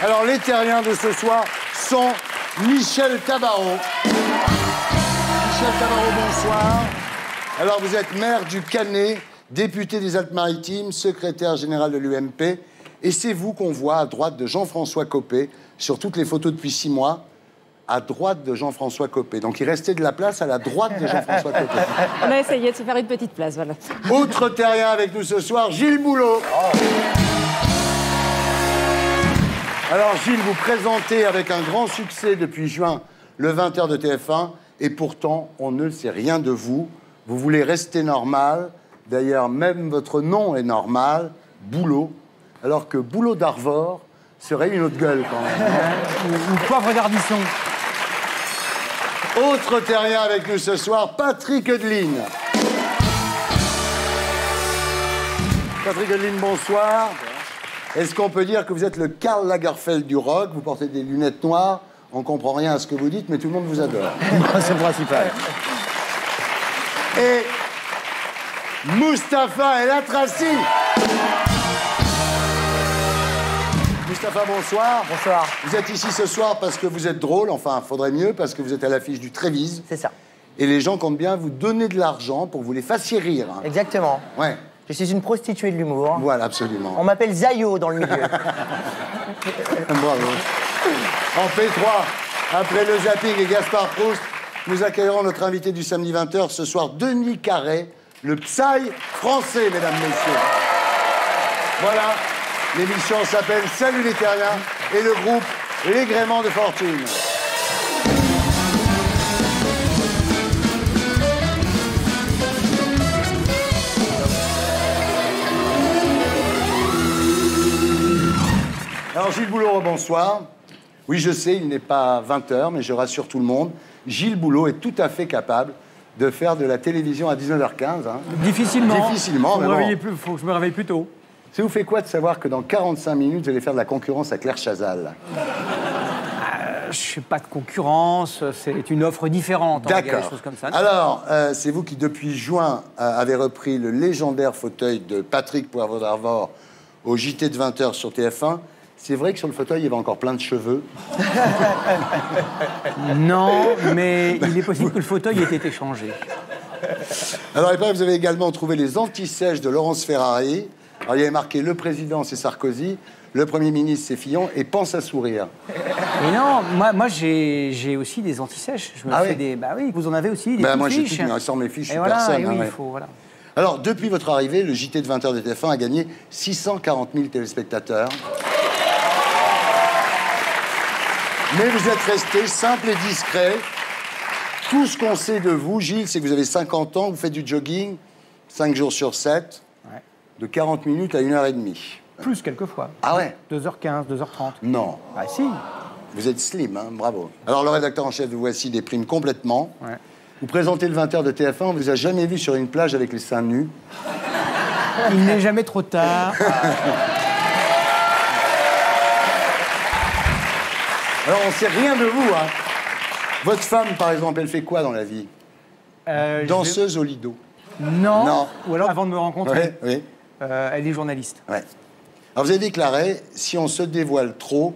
Alors, les terriens de ce soir sont Michel Tabarot. Michel Tabarot, bonsoir. Alors, vous êtes maire du Canet, député des Alpes-Maritimes, secrétaire général de l'UMP. Et c'est vous qu'on voit à droite de Jean-François Copé, sur toutes les photos depuis 6 mois, à droite de Jean-François Copé. Donc, il restait de la place à la droite de Jean-François Copé. On a essayé de se faire une petite place, voilà. Autre terrien avec nous ce soir, Gilles Boulot. Oh. Alors, Gilles, vous présentez avec un grand succès depuis juin le 20h de TF1, et pourtant, on ne sait rien de vous. Vous voulez rester normal. D'ailleurs, même votre nom est normal, Boulot, alors que Boulot d'Arvor serait une autre gueule, quand même. Ou Poivre d'Ardisson. Autre terrien avec nous ce soir, Patrick Eudeline. Patrick Eudeline, bonsoir. Est-ce qu'on peut dire que vous êtes le Karl Lagerfeld du rock? Vous portez des lunettes noires, on comprend rien à ce que vous dites, mais tout le monde vous adore. C'est le principal. Et Mustapha El Atrassi. Mustapha, bonsoir. Bonsoir. Vous êtes ici ce soir parce que vous êtes drôle, enfin, faudrait mieux, parce que vous êtes à l'affiche du Trévise. C'est ça. Et les gens comptent bien vous donner de l'argent pour que vous les fassiez rire. Hein. Exactement. Ouais. Je suis une prostituée de l'humour. Voilà, absolument. On m'appelle Zayo dans le milieu. Bravo. En P3, après le zapping et Gaspard Proust, nous accueillerons notre invité du samedi 20h ce soir, Denis Carré, le Psy français, mesdames, messieurs. Voilà, l'émission s'appelle Salut les terriens et le groupe Les Gréments de Fortune. Alors, Gilles Boulot, bonsoir. Oui, je sais, il n'est pas 20h, mais je rassure tout le monde. Gilles Boulot est tout à fait capable de faire de la télévision à 19h15. Hein. Difficilement. Difficilement, mais bon. Faut que je me réveille plus tôt. Ça vous fait quoi de savoir que dans 45 minutes, vous allez faire de la concurrence à Claire Chazal? Je ne fais pas de concurrence, c'est une offre différente. D'accord. Des choses comme ça. Alors, c'est vous qui, depuis juin, avez repris le légendaire fauteuil de Patrick Poivre d'Arvor au JT de 20h sur TF1. C'est vrai que sur le fauteuil, il y avait encore plein de cheveux. Non, mais il est possible que le fauteuil ait été changé. Alors, vous avez également trouvé les anti-sèches de Laurence Ferrari. Alors, il y avait marqué le président, c'est Sarkozy, le Premier ministre, c'est Fillon, et pense à sourire. Mais non, moi j'ai aussi des anti-sèches. Je me fais des. Bah oui, vous en avez aussi, des moi, j'ai fiches. tout, sans mes fiches, je suis voilà, personne. Oui, hein, il faut, voilà. Alors, depuis votre arrivée, le JT de 20h de TF1 a gagné 640 000 téléspectateurs. Mais vous êtes resté simple et discret. Tout ce qu'on sait de vous, Gilles, c'est que vous avez 50 ans, vous faites du jogging 5 jours sur 7, de 40 minutes à 1h30. Plus quelquefois. Ah ouais? 2h15, 2h30. Non. Ah si. Vous êtes slim, hein, bravo. Alors, le rédacteur en chef de Voici déprime complètement. Ouais. Vous présentez le 20h de TF1, on vous a jamais vu sur une plage avec les seins nus. Il n'est jamais trop tard. Alors, on sait rien de vous, hein. Votre femme, par exemple, elle fait quoi dans la vie? Danseuse au Lido. Non. Non. Ou alors, avant de me rencontrer, Oui. elle est journaliste. Ouais. Alors, vous avez déclaré, si on se dévoile trop,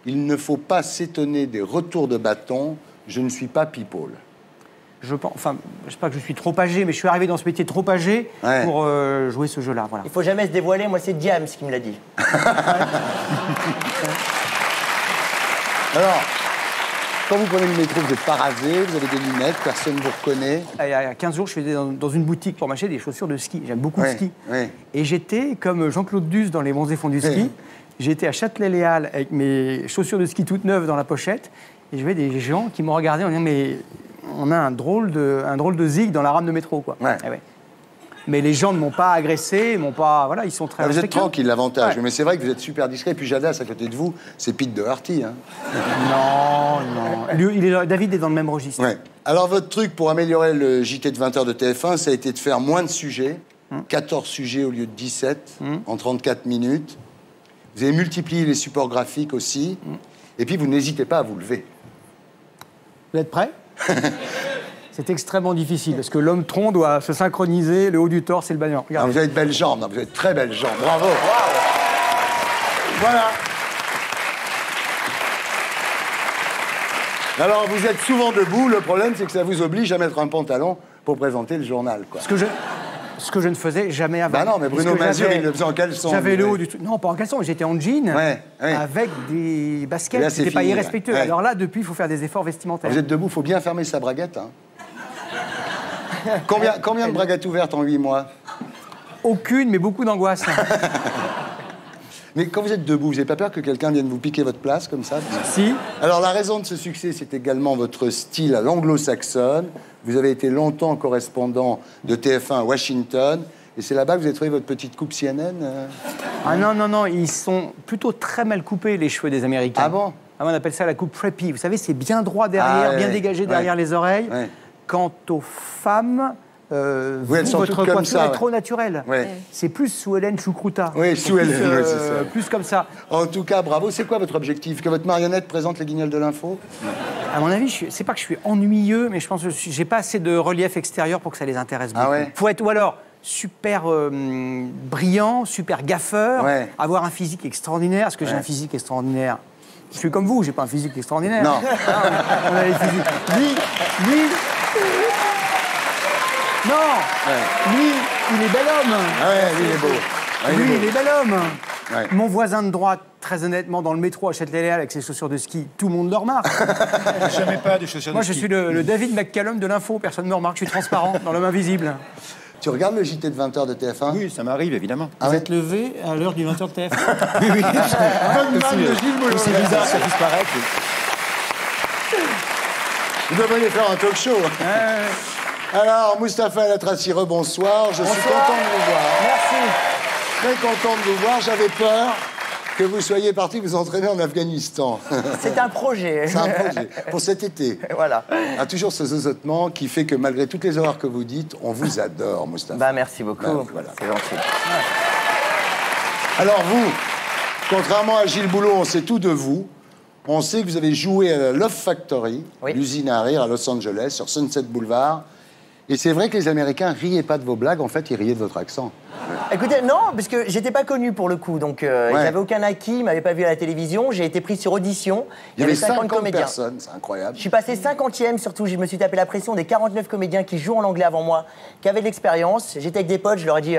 il ne faut pas s'étonner des retours de bâton. Je ne suis pas people. Je pense, enfin, je sais pas que je suis trop âgé, mais je suis arrivé dans ce métier trop âgé pour jouer ce jeu-là. Voilà. Il faut jamais se dévoiler, moi c'est Diams qui me l'a dit. Alors, quand vous prenez le métro, vous êtes pas rasé, vous avez des lunettes, personne ne vous reconnaît. Il y a 15 jours, je suis dans une boutique pour m'acheter des chaussures de ski. J'aime beaucoup le ski. Oui. Et j'étais, comme Jean-Claude Duss dans Les Bons et Fonds du ski, j'étais à Châtelet-Les-Halles avec mes chaussures de ski toutes neuves dans la pochette. Et je voyais des gens qui m'ont regardé en disant « Mais on a un drôle de zig dans la rame de métro, quoi. » Mais les gens ne m'ont pas agressé, m'ont pas... Voilà, ils sont très Vous êtes tranquille, l'avantage. Ouais. Mais c'est vrai que vous êtes super discret. Puis Jadas, à côté de vous, c'est Pete Doherty. Hein. Non. David est dans le même registre. Ouais. Alors, votre truc pour améliorer le JT de 20h de TF1, ça a été de faire moins de sujets. 14 sujets au lieu de 17, en 34 minutes. Vous avez multiplié les supports graphiques aussi. Et puis, vous n'hésitez pas à vous lever. Vous êtes prêts? C'est extrêmement difficile, parce que l'homme tronc doit se synchroniser, le haut du torse et le bas. Vous avez de belles jambes, vous avez de très belles jambes. Bravo. Wow. Voilà. Alors, vous êtes souvent debout. Le problème, c'est que ça vous oblige à mettre un pantalon pour présenter le journal, quoi. Ce que je ne faisais jamais avant. Bah non, mais Bruno Mazur, il le faisait en caleçon. J'avais le haut du tout. Non, pas en caleçon, j'étais en jean Ouais. avec des baskets. Là, c'est C'était pas fini, irrespectueux. ouais. Alors là, depuis, il faut faire des efforts vestimentaires. Vous êtes debout, il faut bien fermer sa braguette. Hein. Combien de braguettes ouvertes en 8 mois? Aucune, mais beaucoup d'angoisse. Mais quand vous êtes debout, vous n'avez pas peur que quelqu'un vienne vous piquer votre place comme ça? Si. Alors la raison de ce succès, c'est également votre style à l'anglo-saxonne. Vous avez été longtemps correspondant de TF1 à Washington. Et c'est là-bas que vous avez trouvé votre petite coupe CNN Ah non, ils sont plutôt très mal coupés, les cheveux des Américains. Ah bon? On appelle ça la coupe preppy. Vous savez, c'est bien droit derrière, bien dégagé derrière les oreilles. Ouais. Quant aux femmes, elles sont toutes votre comme coiffure ça, est ouais. trop naturelle. Ouais. C'est plus sous Hélène Choucrouta. Oui, sous Plus, Hélène, ouais, c'est ça. Plus comme ça. En tout cas, bravo. C'est quoi votre objectif? Que votre marionnette présente les guignols de l'info? À mon avis, c'est pas que je suis ennuyeux, mais je pense que j'ai pas assez de relief extérieur pour que ça les intéresse beaucoup. Ah ouais? Faut être, ou alors, super brillant, super gaffeur, Ouais. avoir un physique extraordinaire. Est-ce que j'ai un physique extraordinaire? Je suis comme vous, j'ai pas un physique extraordinaire. Non. On a les physiques. Lui... Non. Ouais. Lui, il est bel homme. Ah ouais, lui, il est beau. Ah, Lui, beau. il est bel homme. Ouais. Mon voisin de droite, très honnêtement, dans le métro à Châtelet-Léal avec ses chaussures de ski, tout le monde le remarque. Jamais pas de chaussures Moi, de je ski. suis le David McCallum de l'info. Personne ne me remarque, je suis transparent, dans l'homme invisible. Tu regardes le JT de 20h de TF1? Oui, ça m'arrive, évidemment. Ah ouais? levé à l'heure du 20h de TF. Oui, oui. Bonne vanne de Gilles Boulot. C'est bizarre, ça puisse paraître. Vous devriez faire un talk show. Alors, Mustapha El Atrassi, rebonsoir. Je suis content de vous voir. Merci. Très content de vous voir. J'avais peur que vous soyez parti vous entraîner en Afghanistan. C'est un projet. C'est un projet pour cet été. Voilà. Ah, toujours ce zozotement qui fait que malgré toutes les horreurs que vous dites, on vous adore, Mustapha. Bah, merci beaucoup. Bah, voilà. C'est gentil. Alors vous, contrairement à Gilles Boulot, on sait tout de vous. On sait que vous avez joué à la Love Factory, Oui. l'usine à rire à Los Angeles, sur Sunset Boulevard. Et c'est vrai que les Américains riaient pas de vos blagues, en fait, ils riaient de votre accent. Écoutez, non, parce que j'étais pas connu pour le coup, donc j'avais aucun acquis, ils m'avaient pas vu à la télévision, j'ai été pris sur audition. Il y avait 50 50 personnes, c'est incroyable. Je suis passé 50e, surtout, je me suis tapé la pression des 49 comédiens qui jouent en anglais avant moi, qui avaient de l'expérience. J'étais avec des potes, je leur ai dit,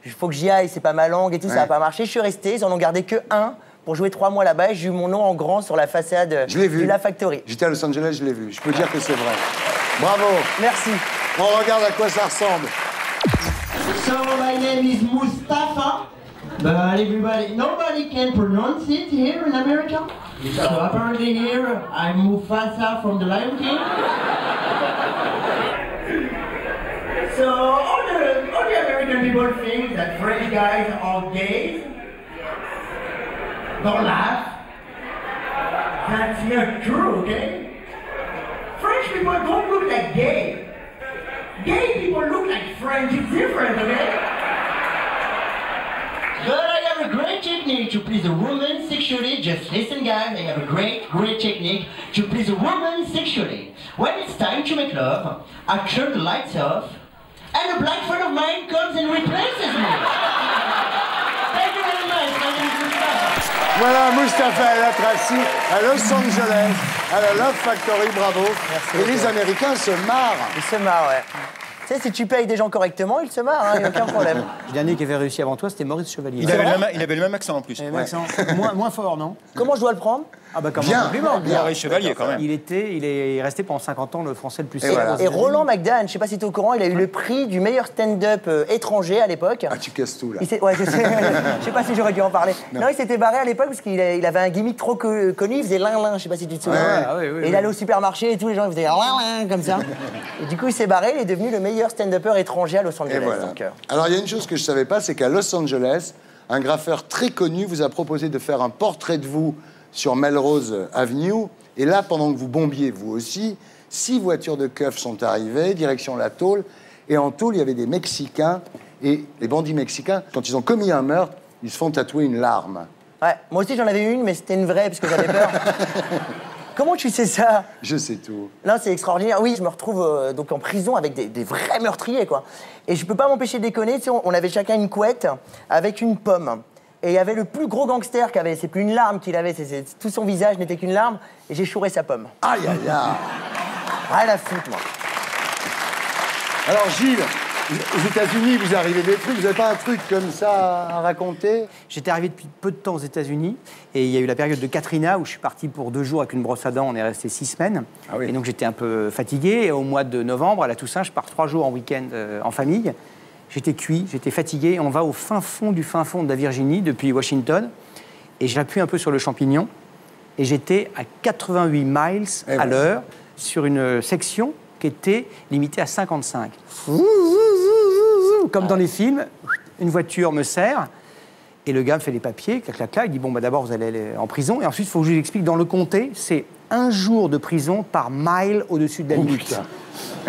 il faut que j'y aille, c'est pas ma langue et tout, ça n'a pas marché. Je suis resté, ils en ont gardé que un pour jouer 3 mois là-bas et j'ai eu mon nom en grand sur la façade Je l'ai vu. de la Factory. J'étais à Los Angeles, je l'ai vu. Je peux dire que c'est vrai. Bravo. Merci. On regarde à quoi ça ressemble. So my name is Mustafa, but everybody, nobody can pronounce it here in America. So apparently here I'm Mufasa from the Lion King. So all the American people think that French guys are gays. Don't laugh. That's not true, okay? French people don't look like gay. Gay people look like French, it's different, okay? But I have a great technique to please a woman sexually. Just listen, guys, I have a great technique to please a woman sexually. When it's time to make love, I turn the lights off, and a black friend of mine comes and replaces me. Thank you very much, my name is Mustafa. Voilà Mustapha El Atrassi à Los Angeles, à la Love Factory, bravo. Et les Américains se marrent. Ils se marrent, ouais. Tu sais, si tu payes des gens correctement, ils se marrent, il n'y a aucun problème. Le dernier qui avait réussi avant toi, c'était Maurice Chevalier. Il avait le même accent en plus. Et Maxence, moins fort, non? Comment je dois le prendre? Ah bah comme Bien, un compliment. bien. Maurice Chevalier quand même. Il est resté pendant 50 ans le français le plus Et célèbre. voilà. aux Et États-Unis. Roland McDan, je sais pas si tu es au courant, il a eu le prix du meilleur stand-up étranger à l'époque. Ah, tu casses tout, là. Ouais, je sais. Je sais pas si j'aurais dû en parler. Non, il s'était barré à l'époque parce qu'il avait un gimmick trop connu, il faisait lin-lin, je sais pas si tu te souviens. Ouais, ah oui, Et il allait au supermarché et tous les gens faisaient lin-lin comme ça. Et du coup, il s'est barré, il est devenu le meilleur stand-upper étranger à Los Angeles. Et voilà. Donc, Alors, il y a une chose que je ne savais pas, c'est qu'à Los Angeles, un graffeur très connu vous a proposé de faire un portrait de vous sur Melrose Avenue. Et là, pendant que vous bombiez, vous aussi, 6 voitures de keufs sont arrivées, direction la tôle. Et en tôle, il y avait des Mexicains. Et les bandits mexicains, quand ils ont commis un meurtre, ils se font tatouer une larme. ouais, moi aussi j'en avais une, mais c'était une vraie parce que j'avais peur. Comment tu sais ça? Je sais tout. Là, c'est extraordinaire. Oui, je me retrouve donc en prison avec des vrais meurtriers, quoi. Et je peux pas m'empêcher de déconner. Tu sais, on avait chacun une couette avec une pomme. Et il y avait le plus gros gangster qui avait, c'est plus une larme qu'il avait, tout son visage n'était qu'une larme, et j'ai chouré sa pomme. Aïe, aïe, aïe. Rien à foutre, moi. Alors, Gilles, aux États-Unis, vous arrivez des trucs, vous n'avez pas un truc comme ça à raconter? J'étais arrivé depuis peu de temps aux États-Unis et il y a eu la période de Katrina où je suis parti pour 2 jours avec une brosse à dents. On est resté 6 semaines. Ah oui. Et donc j'étais un peu fatigué. Et au mois de novembre, à la Toussaint, je pars 3 jours en week-end en famille. J'étais cuit, j'étais fatigué. On va au fin fond de la Virginie, depuis Washington. Et j'appuie un peu sur le champignon. Et j'étais à 88 miles à l'heure sur une section qui était limitée à 55. Comme dans les films, une voiture me serre. Et le gars me fait les papiers, clac, clac, clac. Il dit, bon, bah, d'abord, vous allez aller en prison. Et ensuite, il faut que je vous explique, dans le comté, c'est 1 jour de prison par mile au-dessus de la limite.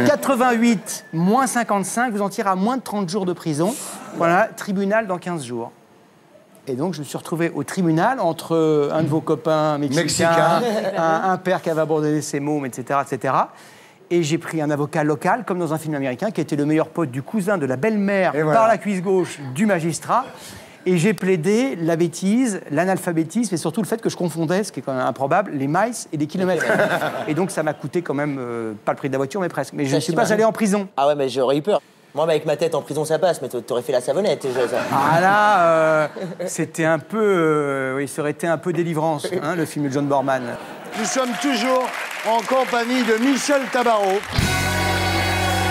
88 moins 55, vous en tirez à moins de 30 jours de prison. Voilà, tribunal dans 15 jours. Et donc, je me suis retrouvé au tribunal entre un de vos copains mexicains, un père qui avait abandonné ses mômes, etc., etc. Et j'ai pris un avocat local, comme dans un film américain, qui était le meilleur pote du cousin de la belle-mère par la cuisse gauche du magistrat. Et j'ai plaidé la bêtise, l'analphabétisme et surtout le fait que je confondais, ce qui est quand même improbable, les miles et les kilomètres. Et donc ça m'a coûté quand même, pas le prix de la voiture, mais presque. Mais je ne suis pas allé en prison. Ah ouais, mais j'aurais eu peur. Moi, avec ma tête en prison, ça passe, mais t'aurais fait la savonnette. Ah là, c'était un peu... oui, ça aurait été un peu délivrance, hein, le film de John Borman. Nous sommes toujours en compagnie de Michel Tabarot,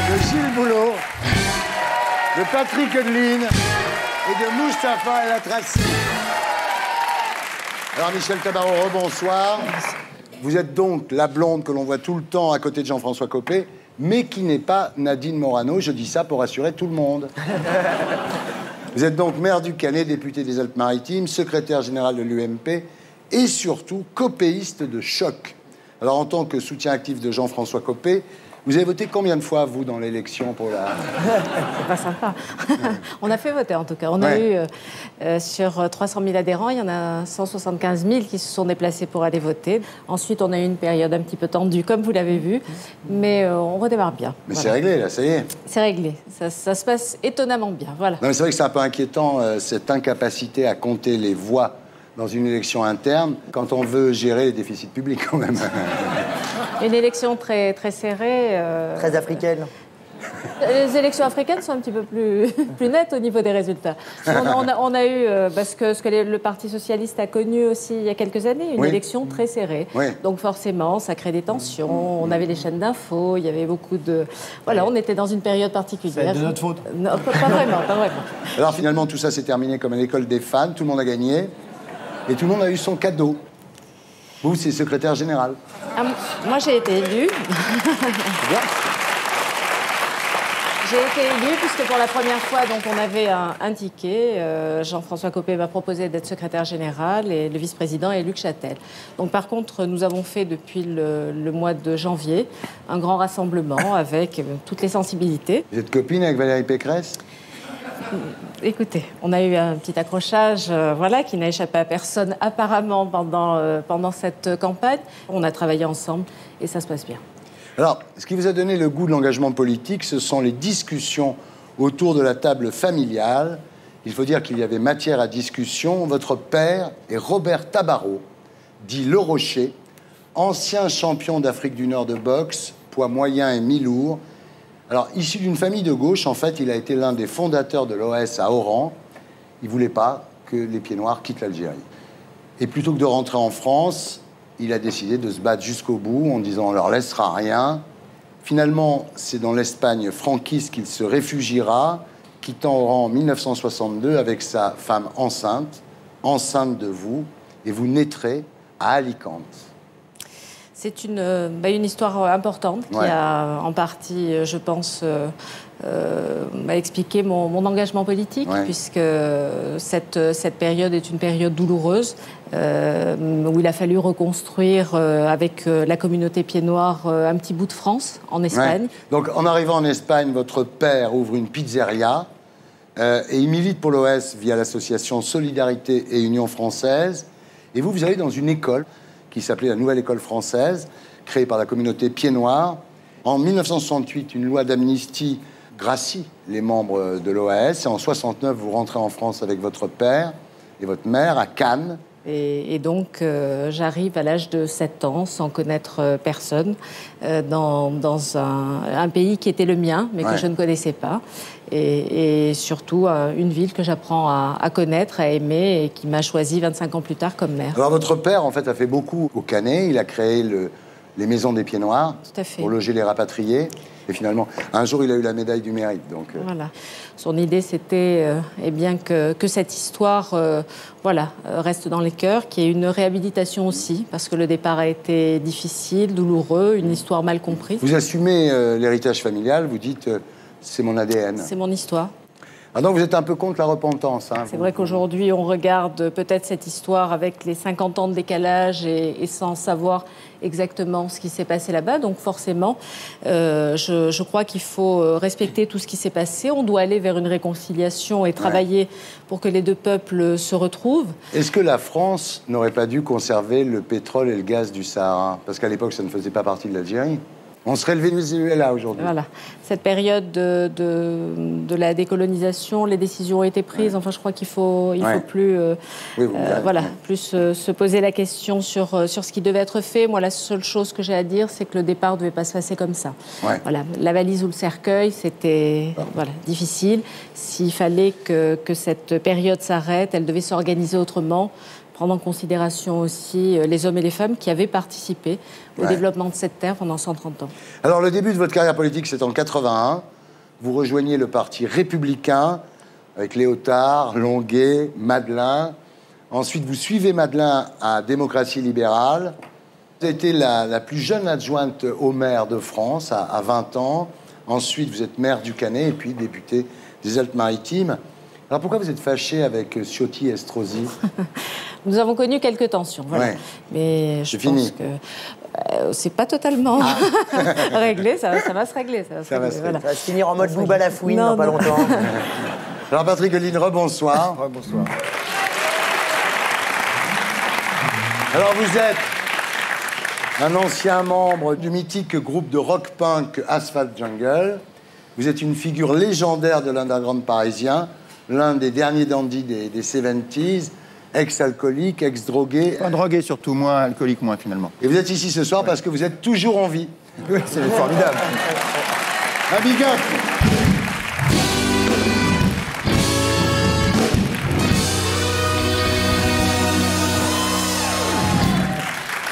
de Gilles Boulot, de Patrick Eudeline et de Mustapha El Atrassi. Alors Michel Tabarot, rebonsoir. Vous êtes donc la blonde que l'on voit tout le temps à côté de Jean-François Copé, mais qui n'est pas Nadine Morano. Je dis ça pour rassurer tout le monde. Vous êtes donc maire du Canet, député des Alpes-Maritimes, secrétaire général de l'UMP et surtout copéiste de choc. Alors en tant que soutien actif de Jean-François Copé, vous avez voté combien de fois, vous, dans l'élection pour la... C'est pas sympa. On a fait voter, en tout cas. On a eu, sur 300 000 adhérents, il y en a 175 000 qui se sont déplacés pour aller voter. Ensuite, on a eu une période un petit peu tendue, comme vous l'avez vu, mais on redémarre bien. Mais voilà. c'est réglé, là, ça y est. C'est réglé. Ça se passe étonnamment bien, voilà. Non, mais c'est vrai que c'est un peu inquiétant, cette incapacité à compter les voix dans une élection interne, quand on veut gérer les déficits publics, quand même. Une élection très, très serrée. Très africaine. Les élections africaines sont un petit peu plus nettes au niveau des résultats. On a eu, parce que ce que le Parti socialiste a connu aussi il y a quelques années, une élection très serrée. Oui. Donc forcément, ça crée des tensions. On avait les chaînes d'infos, il y avait beaucoup de... Voilà, on était dans une période particulière. C'est de notre faute. Non, pas vraiment, pas vraiment. Alors finalement, tout ça s'est terminé comme à l'école des fans. Tout le monde a gagné. Et tout le monde a eu son cadeau. Vous, c'est secrétaire général. Ah, moi, j'ai été élue. J'ai été élue puisque pour la première fois, donc, on avait un ticket. Jean-François Copé m'a proposé d'être secrétaire général et le vice-président est Luc Châtel. Donc, par contre, nous avons fait depuis le mois de janvier un grand rassemblement avec toutes les sensibilités. Vous êtes copine avec Valérie Pécresse ? Écoutez, on a eu un petit accrochage voilà, qui n'a échappé à personne apparemment pendant cette campagne. On a travaillé ensemble et ça se passe bien. Alors, ce qui vous a donné le goût de l'engagement politique, ce sont les discussions autour de la table familiale. Il faut dire qu'il y avait matière à discussion. Votre père est Robert Tabarot, dit Le Rocher, ancien champion d'Afrique du Nord de boxe, poids moyen et mi-lourd. Alors, issu d'une famille de gauche, en fait, il a été l'un des fondateurs de l'OS à Oran. Il ne voulait pas que les pieds noirs quittent l'Algérie. Et plutôt que de rentrer en France, il a décidé de se battre jusqu'au bout en disant « on ne leur laissera rien ». Finalement, c'est dans l'Espagne franquiste qu'il se réfugiera, quittant Oran en 1962 avec sa femme enceinte de vous, et vous naîtrez à Alicante. C'est une histoire importante qui a en partie, je pense, expliqué mon engagement politique, puisque cette période est une période douloureuse, où il a fallu reconstruire avec la communauté pieds noirs un petit bout de France, en Espagne. Donc en arrivant en Espagne, votre père ouvre une pizzeria et il milite pour l'OS via l'association Solidarité et Union Française. Et vous allez dans une école qui s'appelait la Nouvelle École Française, créée par la communauté pieds noirs. En 1968, une loi d'amnistie gracie les membres de l'OAS. Et en 69, vous rentrez en France avec votre père. et votre mère à Cannes. Et donc, j'arrive à l'âge de 7 ans, sans connaître personne, dans un pays qui était le mien, mais que je ne connaissais pas. Et surtout, une ville que j'apprends à connaître, à aimer, et qui m'a choisi 25 ans plus tard comme mère. Alors, votre père, en fait, a fait beaucoup au Canet. Il a créé les Maisons des Pieds Noirs pour loger les rapatriés. Et finalement, un jour, il a eu la médaille du mérite. Donc, Voilà. Son idée, c'était eh bien que cette histoire reste dans les cœurs, qu'il y ait une réhabilitation aussi, parce que le départ a été difficile, douloureux, une histoire mal comprise. Vous assumez l'héritage familial, vous dites c'est mon ADN. C'est mon histoire. Ah donc vous êtes un peu contre la repentance. Hein, c'est vrai qu'aujourd'hui, on regarde peut-être cette histoire avec les 50 ans de décalage et sans savoir exactement ce qui s'est passé là-bas. Donc forcément, je crois qu'il faut respecter tout ce qui s'est passé. On doit aller vers une réconciliation et travailler pour que les deux peuples se retrouvent. Est-ce que la France n'aurait pas dû conserver le pétrole et le gaz du Sahara? Parce qu'à l'époque, ça ne faisait pas partie de l'Algérie. On serait le Venezuela aujourd'hui. Voilà. Cette période de la décolonisation, les décisions ont été prises. Enfin, je crois qu'il faut plus, plus se poser la question sur ce qui devait être fait. Moi, la seule chose que j'ai à dire, c'est que le départ ne devait pas se passer comme ça. Voilà. La valise ou le cercueil, c'était difficile. S'il fallait que cette période s'arrête, elle devait s'organiser autrement. Prendre en considération aussi les hommes et les femmes qui avaient participé au développement de cette terre pendant 130 ans. Alors, le début de votre carrière politique, c'est en 81. Vous rejoignez le parti républicain avec Léotard, Longuet, Madelin. Ensuite, vous suivez Madelin à Démocratie libérale. Vous avez été la plus jeune adjointe au maire de France à 20 ans. Ensuite, vous êtes maire du Canet et puis député des Alpes-Maritimes. Alors, pourquoi vous êtes fâché avec Ciotti et Estrosi? Nous avons connu quelques tensions, mais je pense que c'est pas totalement réglé, ça va se régler. Ça va se finir en mode Bouba la fouine dans pas longtemps. Alors Patrick Heline, rebonsoir. Bonsoir. Alors vous êtes un ancien membre du mythique groupe de rock-punk Asphalt Jungle. Vous êtes une figure légendaire de l'underground parisien, l'un des derniers dandys des 70s, ex-alcoolique, ex-drogué. Pas drogué surtout, moins alcoolique, moins finalement. Et vous êtes ici ce soir parce que vous êtes toujours en vie. Oui, c'est formidable. Un big up.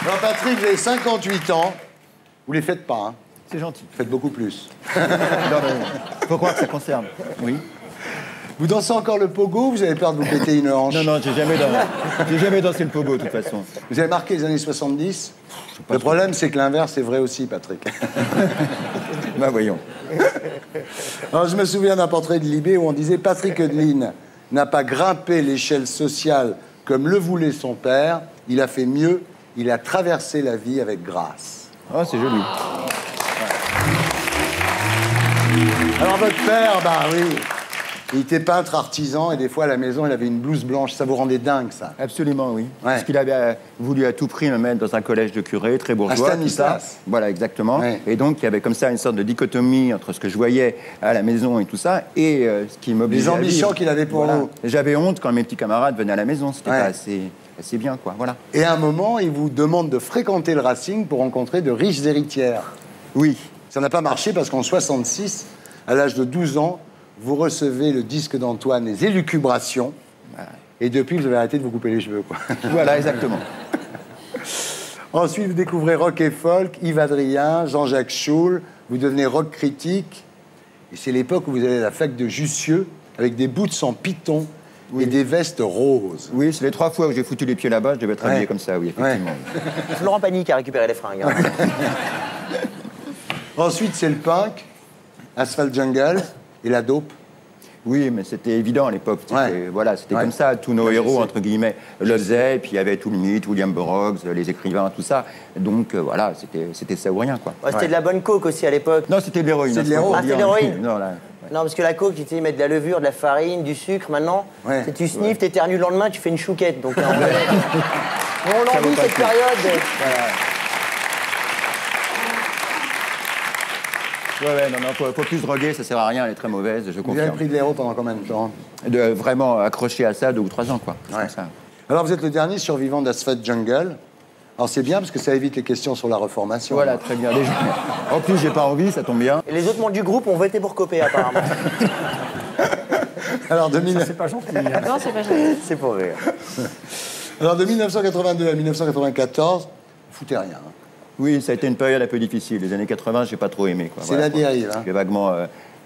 Alors Patrick, vous avez 58 ans. Vous les faites pas, hein? C'est gentil. Vous faites beaucoup plus. Non, mais faut croire que ça concerne. Oui. Vous dansez encore le pogo ou vous avez peur de vous péter une hanche? Non, j'ai jamais dansé le pogo, de toute façon. Vous avez marqué les années 70. Le problème, c'est que l'inverse est vrai aussi, Patrick. Ben voyons. Alors, je me souviens d'un portrait de Libé où on disait « Patrick Heline n'a pas grimpé l'échelle sociale comme le voulait son père. Il a fait mieux. Il a traversé la vie avec grâce. » Oh, c'est joli. Alors, votre père, oui... Il était peintre artisan et des fois à la maison il avait une blouse blanche. Ça vous rendait dingue, ça? Absolument, oui. Parce qu'il avait voulu à tout prix me mettre dans un collège de curés très bourgeois. À Stanislas. Voilà, exactement. Et donc il y avait comme ça une sorte de dichotomie entre ce que je voyais à la maison et tout ça et ce qui m'obligeait à vivre. Les ambitions qu'il avait pour vous. J'avais honte quand mes petits camarades venaient à la maison. C'était pas assez bien, quoi. Voilà. Et à un moment, il vous demande de fréquenter le Racing pour rencontrer de riches héritières. Oui. Ça n'a pas marché parce qu'en 66, à l'âge de 12 ans, vous recevez le disque d'Antoine, Les Élucubrations, et depuis, vous avez arrêté de vous couper les cheveux, quoi. Voilà, exactement. Ensuite, vous découvrez rock et folk, Yves Adrien, Jean-Jacques Schul, vous devenez rock critique, et c'est l'époque où vous allez à la fac de Jussieu, avec des boots en python et des vestes roses. Oui, c'est les 3 fois où j'ai foutu les pieds là-bas, je devais être habillé comme ça, oui, effectivement. Florent Pagny qui a récupéré les fringues. Hein. Ensuite, c'est le punk, Asphalt Jungle, et la dope. Oui, mais c'était évident à l'époque. C'était comme ça. Tous nos héros, entre guillemets, le faisaient. Puis il y avait tout le mythe, William Burroughs, les écrivains, tout ça. Donc voilà, c'était ça ou rien, quoi. C'était de la bonne coke aussi à l'époque. Non, c'était de l'héroïne. C'est de l'héroïne. Ah, c'était de l'héroïne. Non, parce que la coke, tu sais, ils mettent de la levure, de la farine, du sucre. Maintenant, tu sniffes, t'éternues le lendemain, tu fais une chouquette. Donc on l'envie cette période. Ouais, non, faut plus droguer, ça sert à rien, elle est très mauvaise, je confirme. Vous avez pris de l'héros pendant combien de temps? Vraiment accroché à ça 2 ou 3 ans, quoi. Ouais. Ça. Alors, vous êtes le dernier survivant d'Asphalt Jungle. Alors, c'est bien parce que ça évite les questions sur la reformation. Voilà, très bien. Déjà. En plus, j'ai pas envie, ça tombe bien. Et les autres membres du groupe ont voté pour Copé, apparemment. Alors, c'est pas gentil. Hein. Non, c'est pas gentil. C'est pour rire. Alors, de 1982 à 1994, vous foutez rien. Hein. Oui, ça a été une période un peu difficile. Les années 80, j'ai pas trop aimé. C'est la dérive. Hein. J'ai vaguement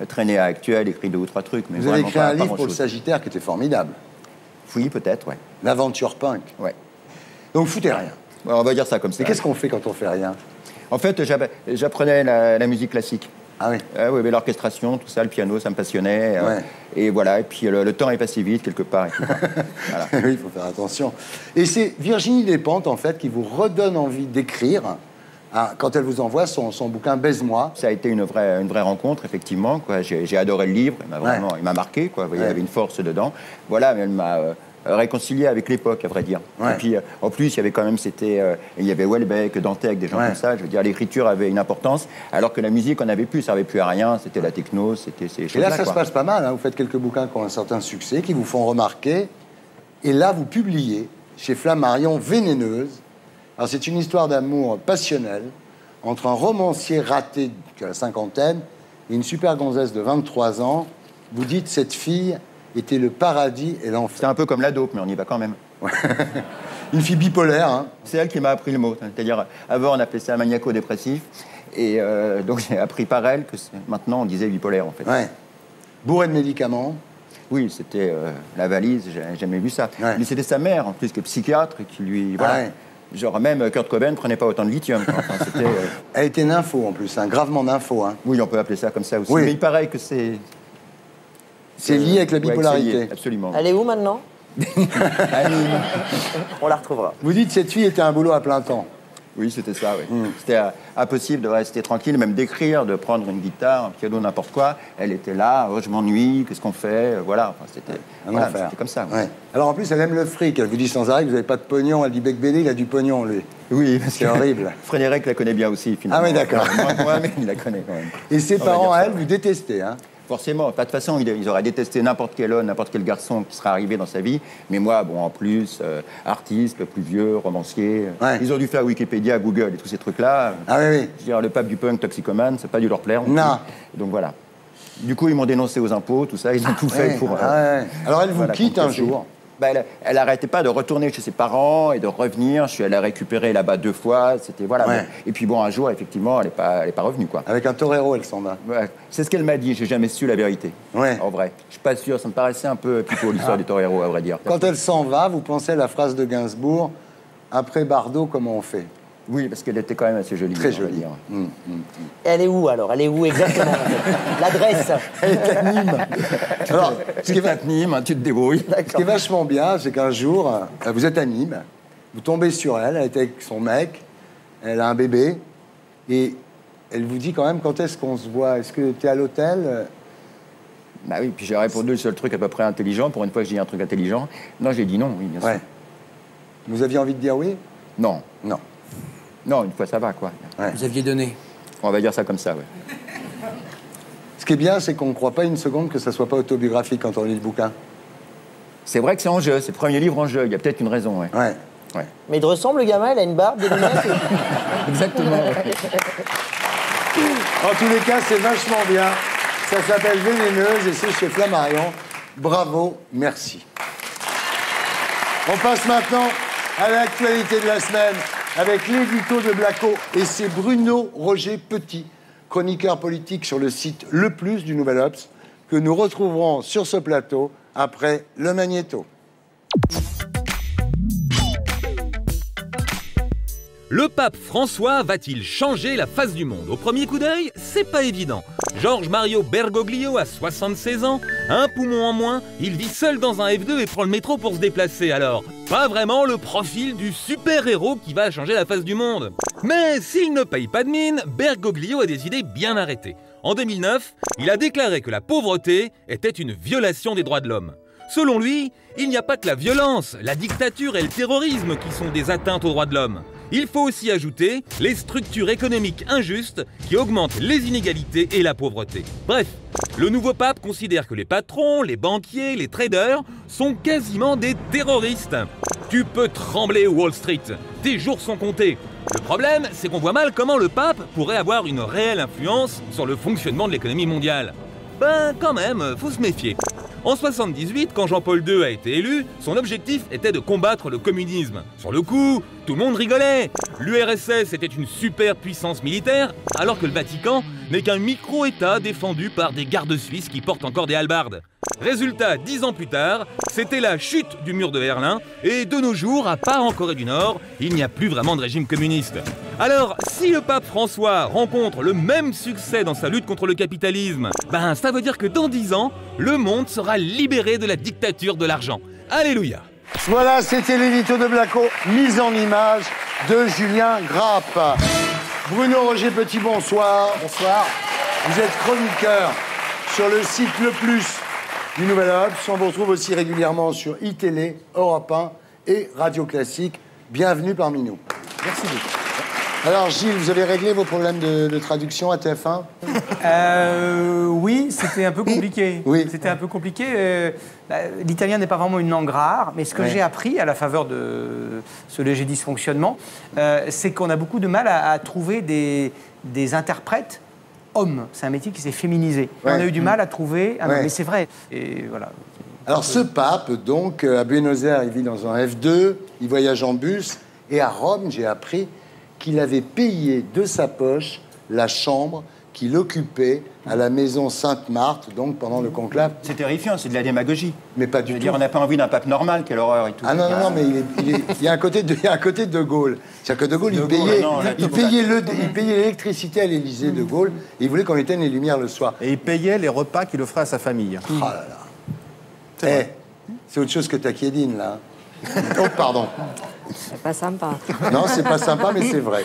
traîné à Actuel, écrit 2 ou 3 trucs. Mais vous avez écrit un livre pour pour le Sagittaire qui était formidable. Oui, peut-être, ouais. L'aventure punk. Ouais. Donc, vous foutez rien. Ouais, on va dire ça comme ça. Mais qu'est-ce qu'on fait quand on fait rien? En fait, j'apprenais la musique classique. Ah oui. Oui, mais l'orchestration, tout ça, le piano, ça me passionnait. Ouais. Et voilà, et puis le temps est passé vite quelque part. Et tout, voilà. Oui, il faut faire attention. Et c'est Virginie Despentes, en fait, qui vous redonne envie d'écrire quand elle vous envoie son bouquin Baise-moi. Ça a été une vraie rencontre, effectivement. J'ai adoré le livre, il m'a marqué. Quoi. Il y avait une force dedans. Voilà, mais elle m'a réconcilié avec l'époque, à vrai dire. Ouais. Et puis, en plus, il y avait quand même, il y avait Houellebecq, Dantec, des gens comme ça. Je veux dire, l'écriture avait une importance, alors que la musique, on n'avait plus, ça servait plus à rien. C'était la techno, c'était ces choses-là. Et là, ça se passe pas mal. Hein. Vous faites quelques bouquins qui ont un certain succès, qui vous font remarquer. Et là, vous publiez chez Flammarion Vénéneuse. Alors, c'est une histoire d'amour passionnel entre un romancier raté qui a la cinquantaine et une super gonzesse de 23 ans. Vous dites, cette fille était le paradis et l'enfer. C'est un peu comme la dope, mais on y va quand même. Une fille bipolaire. Hein. C'est elle qui m'a appris le mot. C'est-à-dire, avant, on appelait ça maniaco-dépressif. Et donc, j'ai appris par elle que maintenant, on disait bipolaire, en fait. Ouais. Bourré de médicaments. Oui, c'était la valise, j'ai jamais vu ça. Ouais. Mais c'était sa mère, en plus, qui est psychiatre, et qui lui... Voilà. Ouais. Genre, même Kurt Cobain ne prenait pas autant de lithium. Quoi. Enfin, c'était, Elle était nympho, en plus, hein, gravement nympho. Hein. Oui, on peut appeler ça comme ça aussi. Oui. Mais il paraît que c'est... C'est lié avec la bipolarité. Ouais, lié, absolument. Elle est où maintenant? On la retrouvera. Vous dites, cette fille était un boulot à plein temps. Oui, c'était ça, oui. C'était impossible de rester tranquille, même d'écrire, de prendre une guitare, un piano, n'importe quoi. Elle était là, oh, je m'ennuie, qu'est-ce qu'on fait? Voilà, enfin, c'était comme ça. Ouais. Alors en plus, elle aime le fric. Elle vous dit sans arrêt que vous n'avez pas de pognon. Elle dit Bec Bédé, il a du pognon, lui. Oui, c'est horrible. Frédéric la connaît bien aussi, finalement. Ah oui, d'accord. Moi, mais il la connaît quand même. Et ses parents, à elle, vous détestez, hein? Forcément. De toute façon, ils auraient détesté n'importe quel homme, n'importe quel garçon qui serait arrivé dans sa vie. Mais moi, bon, en plus, artiste, plus vieux, romancier. Ouais. Ils ont dû faire Wikipédia, Google et tous ces trucs-là. Ah oui, oui. Je veux dire, le pape du punk, toxicomane, c'est pas dû leur plaire. Non. Donc voilà. Du coup, ils m'ont dénoncé aux impôts, tout ça. Ils ont tout fait pour... ouais. Alors elle vous quitte un jour. Bah, elle n'arrêtait pas de retourner chez ses parents et de revenir. Je suis allé la récupérer là-bas 2 fois. C'était voilà. Ouais. Bon. Et puis bon, un jour, effectivement, elle est pas revenue, quoi. Avec un torero, elle s'en va. Ouais. C'est ce qu'elle m'a dit. J'ai jamais su la vérité. Ouais. En vrai, je suis pas sûr. Ça me paraissait un peu plutôt l'histoire du torero, à vrai dire. Quand elle s'en va, vous pensez à la phrase de Gainsbourg après Bardot, comment on fait? Oui, parce qu'elle était quand même assez jolie. Très on va jolie. dire. Elle est où alors? Elle est où exactement? L'adresse? Elle est à Nîmes. Alors, Ce qui est à Nîmes, tu te débrouilles. ce qui est vachement bien, c'est qu'un jour, vous êtes à Nîmes, vous tombez sur elle, elle est avec son mec, elle a un bébé, et elle vous dit quand même quand est-ce qu'on se voit? Est-ce que tu es à l'hôtel? Bah oui, puis j'ai répondu le seul truc à peu près intelligent. Pour une fois que j'ai dit un truc intelligent. Non, j'ai dit non, oui, bien sûr. Ouais. Vous aviez envie de dire oui? Non. Non. Non, une fois ça va, quoi. Ouais. Vous aviez donné. On va dire ça comme ça, ouais. Ce qui est bien, c'est qu'on ne croit pas une seconde que ça soit pas autobiographique quand on lit le bouquin. C'est vrai que c'est en jeu, c'est le premier livre en jeu. Il y a peut-être une raison, ouais. Ouais. Ouais. Mais il te ressemble, le gamin? Il a une barbe, des lunettes? Exactement. Ouais. En tous les cas, c'est vachement bien. Ça s'appelle Vénéneuse et c'est chez Flammarion. Bravo, merci. On passe maintenant à l'actualité de la semaine avec l'édito de Blacko. Et c'est Bruno Roger Petit, chroniqueur politique sur le site Le Plus du Nouvel Obs, que nous retrouverons sur ce plateau après le Magnéto. Le pape François va-t-il changer la face du monde? Au premier coup d'œil, c'est pas évident. Georges Mario Bergoglio a 76 ans, un poumon en moins, il vit seul dans un F2 et prend le métro pour se déplacer. Alors, pas vraiment le profil du super-héros qui va changer la face du monde. Mais s'il ne paye pas de mine, Bergoglio a des idées bien arrêtées. En 2009, il a déclaré que la pauvreté était une violation des droits de l'homme. Selon lui, il n'y a pas que la violence, la dictature et le terrorisme qui sont des atteintes aux droits de l'homme. Il faut aussi ajouter les structures économiques injustes qui augmentent les inégalités et la pauvreté. Bref, le nouveau pape considère que les patrons, les banquiers, les traders sont quasiment des terroristes. Tu peux trembler Wall Street, tes jours sont comptés. Le problème, c'est qu'on voit mal comment le pape pourrait avoir une réelle influence sur le fonctionnement de l'économie mondiale. Ben quand même, faut se méfier. En 78, quand Jean-Paul II a été élu, son objectif était de combattre le communisme. Sur le coup, tout le monde rigolait. L'URSS était une super puissance militaire, alors que le Vatican n'est qu'un micro-État défendu par des gardes suisses qui portent encore des hallebardes. Résultat, 10 ans plus tard, c'était la chute du mur de Berlin, et de nos jours, à part en Corée du Nord, il n'y a plus vraiment de régime communiste. Alors, si le pape François rencontre le même succès dans sa lutte contre le capitalisme, ben ça veut dire que dans 10 ans, le monde sera libéré de la dictature de l'argent. Alléluia! Voilà, c'était l'édito de Blacko, mise en image de Julien Grappe. Bruno Roger Petit, bonsoir. Bonsoir. Vous êtes chroniqueur sur le site Le Plus du Nouvel Obs. On vous retrouve aussi régulièrement sur iTélé, Europe 1 et Radio Classique. Bienvenue parmi nous. Merci beaucoup. Alors Gilles, vous avez réglé vos problèmes de traduction à TF1 ? Oui, c'était un peu compliqué. Oui. C'était un peu compliqué. L'italien n'est pas vraiment une langue rare, mais ce que j'ai appris à la faveur de ce léger dysfonctionnement, c'est qu'on a beaucoup de mal à trouver des interprètes hommes. C'est un métier qui s'est féminisé. On a eu du mal à trouver un homme, mais c'est vrai. Et voilà. Alors ce pape, donc, à Buenos Aires, il vit dans un F2, il voyage en bus, et à Rome, j'ai appris qu'il avait payé de sa poche la chambre qu'il occupait à la maison Sainte-Marthe, donc pendant le conclave. C'est terrifiant, c'est de la démagogie. Mais pas du tout. Dire, on n'a pas envie d'un pape normal, quelle horreur et tout. Ah non, mais il y a un côté de De Gaulle. C'est-à-dire que De Gaulle, il payait l'électricité à l'Élysée, De Gaulle, et il voulait qu'on éteigne les lumières le soir. Et il payait les repas qu'il offrait à sa famille. Oh là là. C'est autre chose que ta Kédine, là. Oh, pardon. C'est pas sympa. Non, c'est pas sympa, mais c'est vrai.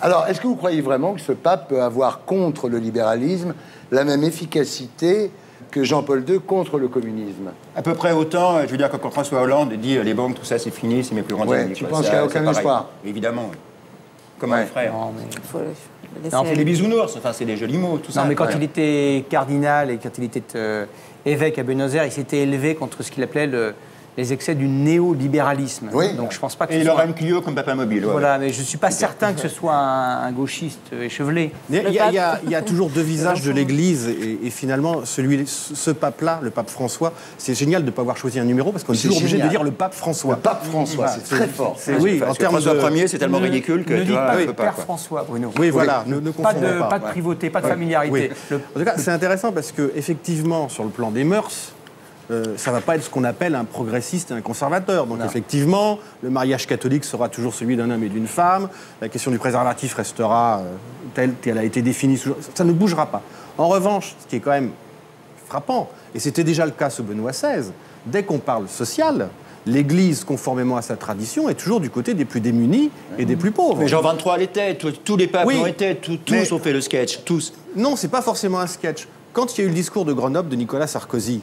Alors, est-ce que vous croyez vraiment que ce pape peut avoir contre le libéralisme la même efficacité que Jean-Paul II contre le communisme? À peu près autant, je veux dire, quand François Hollande dit les banques, tout ça, c'est fini, c'est mes plus grands amis. Tu penses qu'il n'y a aucun espoir? Évidemment. Comme un frère. Non, mais... Non, c'est des bisounours, enfin, c'est des jolis mots, tout ça. Non, mais quand il était cardinal et quand il était évêque à Buenos Aires, il s'était élevé contre ce qu'il appelait les excès du néolibéralisme. Oui. Donc je pense pas que et il aura une Clio comme Papa Mobile. Ouais. Voilà, mais je suis pas certain que ce soit un gauchiste échevelé. Il y a toujours deux visages de l'Église et finalement, ce pape-là, le pape François, c'est génial de ne pas avoir choisi un numéro parce qu'on est toujours obligé de dire le pape François. Le pape François, c'est très fort. Oui, en termes François Ier, c'est tellement ridicule que ne tu dites vois, pas un le peu père pas. François, Bruno. Oui, voilà, ne confondons pas. Pas de privauté, pas de familiarité. Oui. En tout cas, c'est intéressant parce que effectivement, sur le plan des mœurs, ça ne va pas être ce qu'on appelle un progressiste et un conservateur. Donc effectivement, le mariage catholique sera toujours celui d'un homme et d'une femme. La question du préservatif restera telle qu'elle a été définie. Ça ne bougera pas. En revanche, ce qui est quand même frappant, et c'était déjà le cas sous Benoît XVI, dès qu'on parle social, l'Église, conformément à sa tradition, est toujours du côté des plus démunis et des plus pauvres. Mais Jean XXIII l'était, tous les papes l'ont été, tous ont fait le sketch, tous. Non, c'est pas forcément un sketch. Quand il y a eu le discours de Grenoble de Nicolas Sarkozy,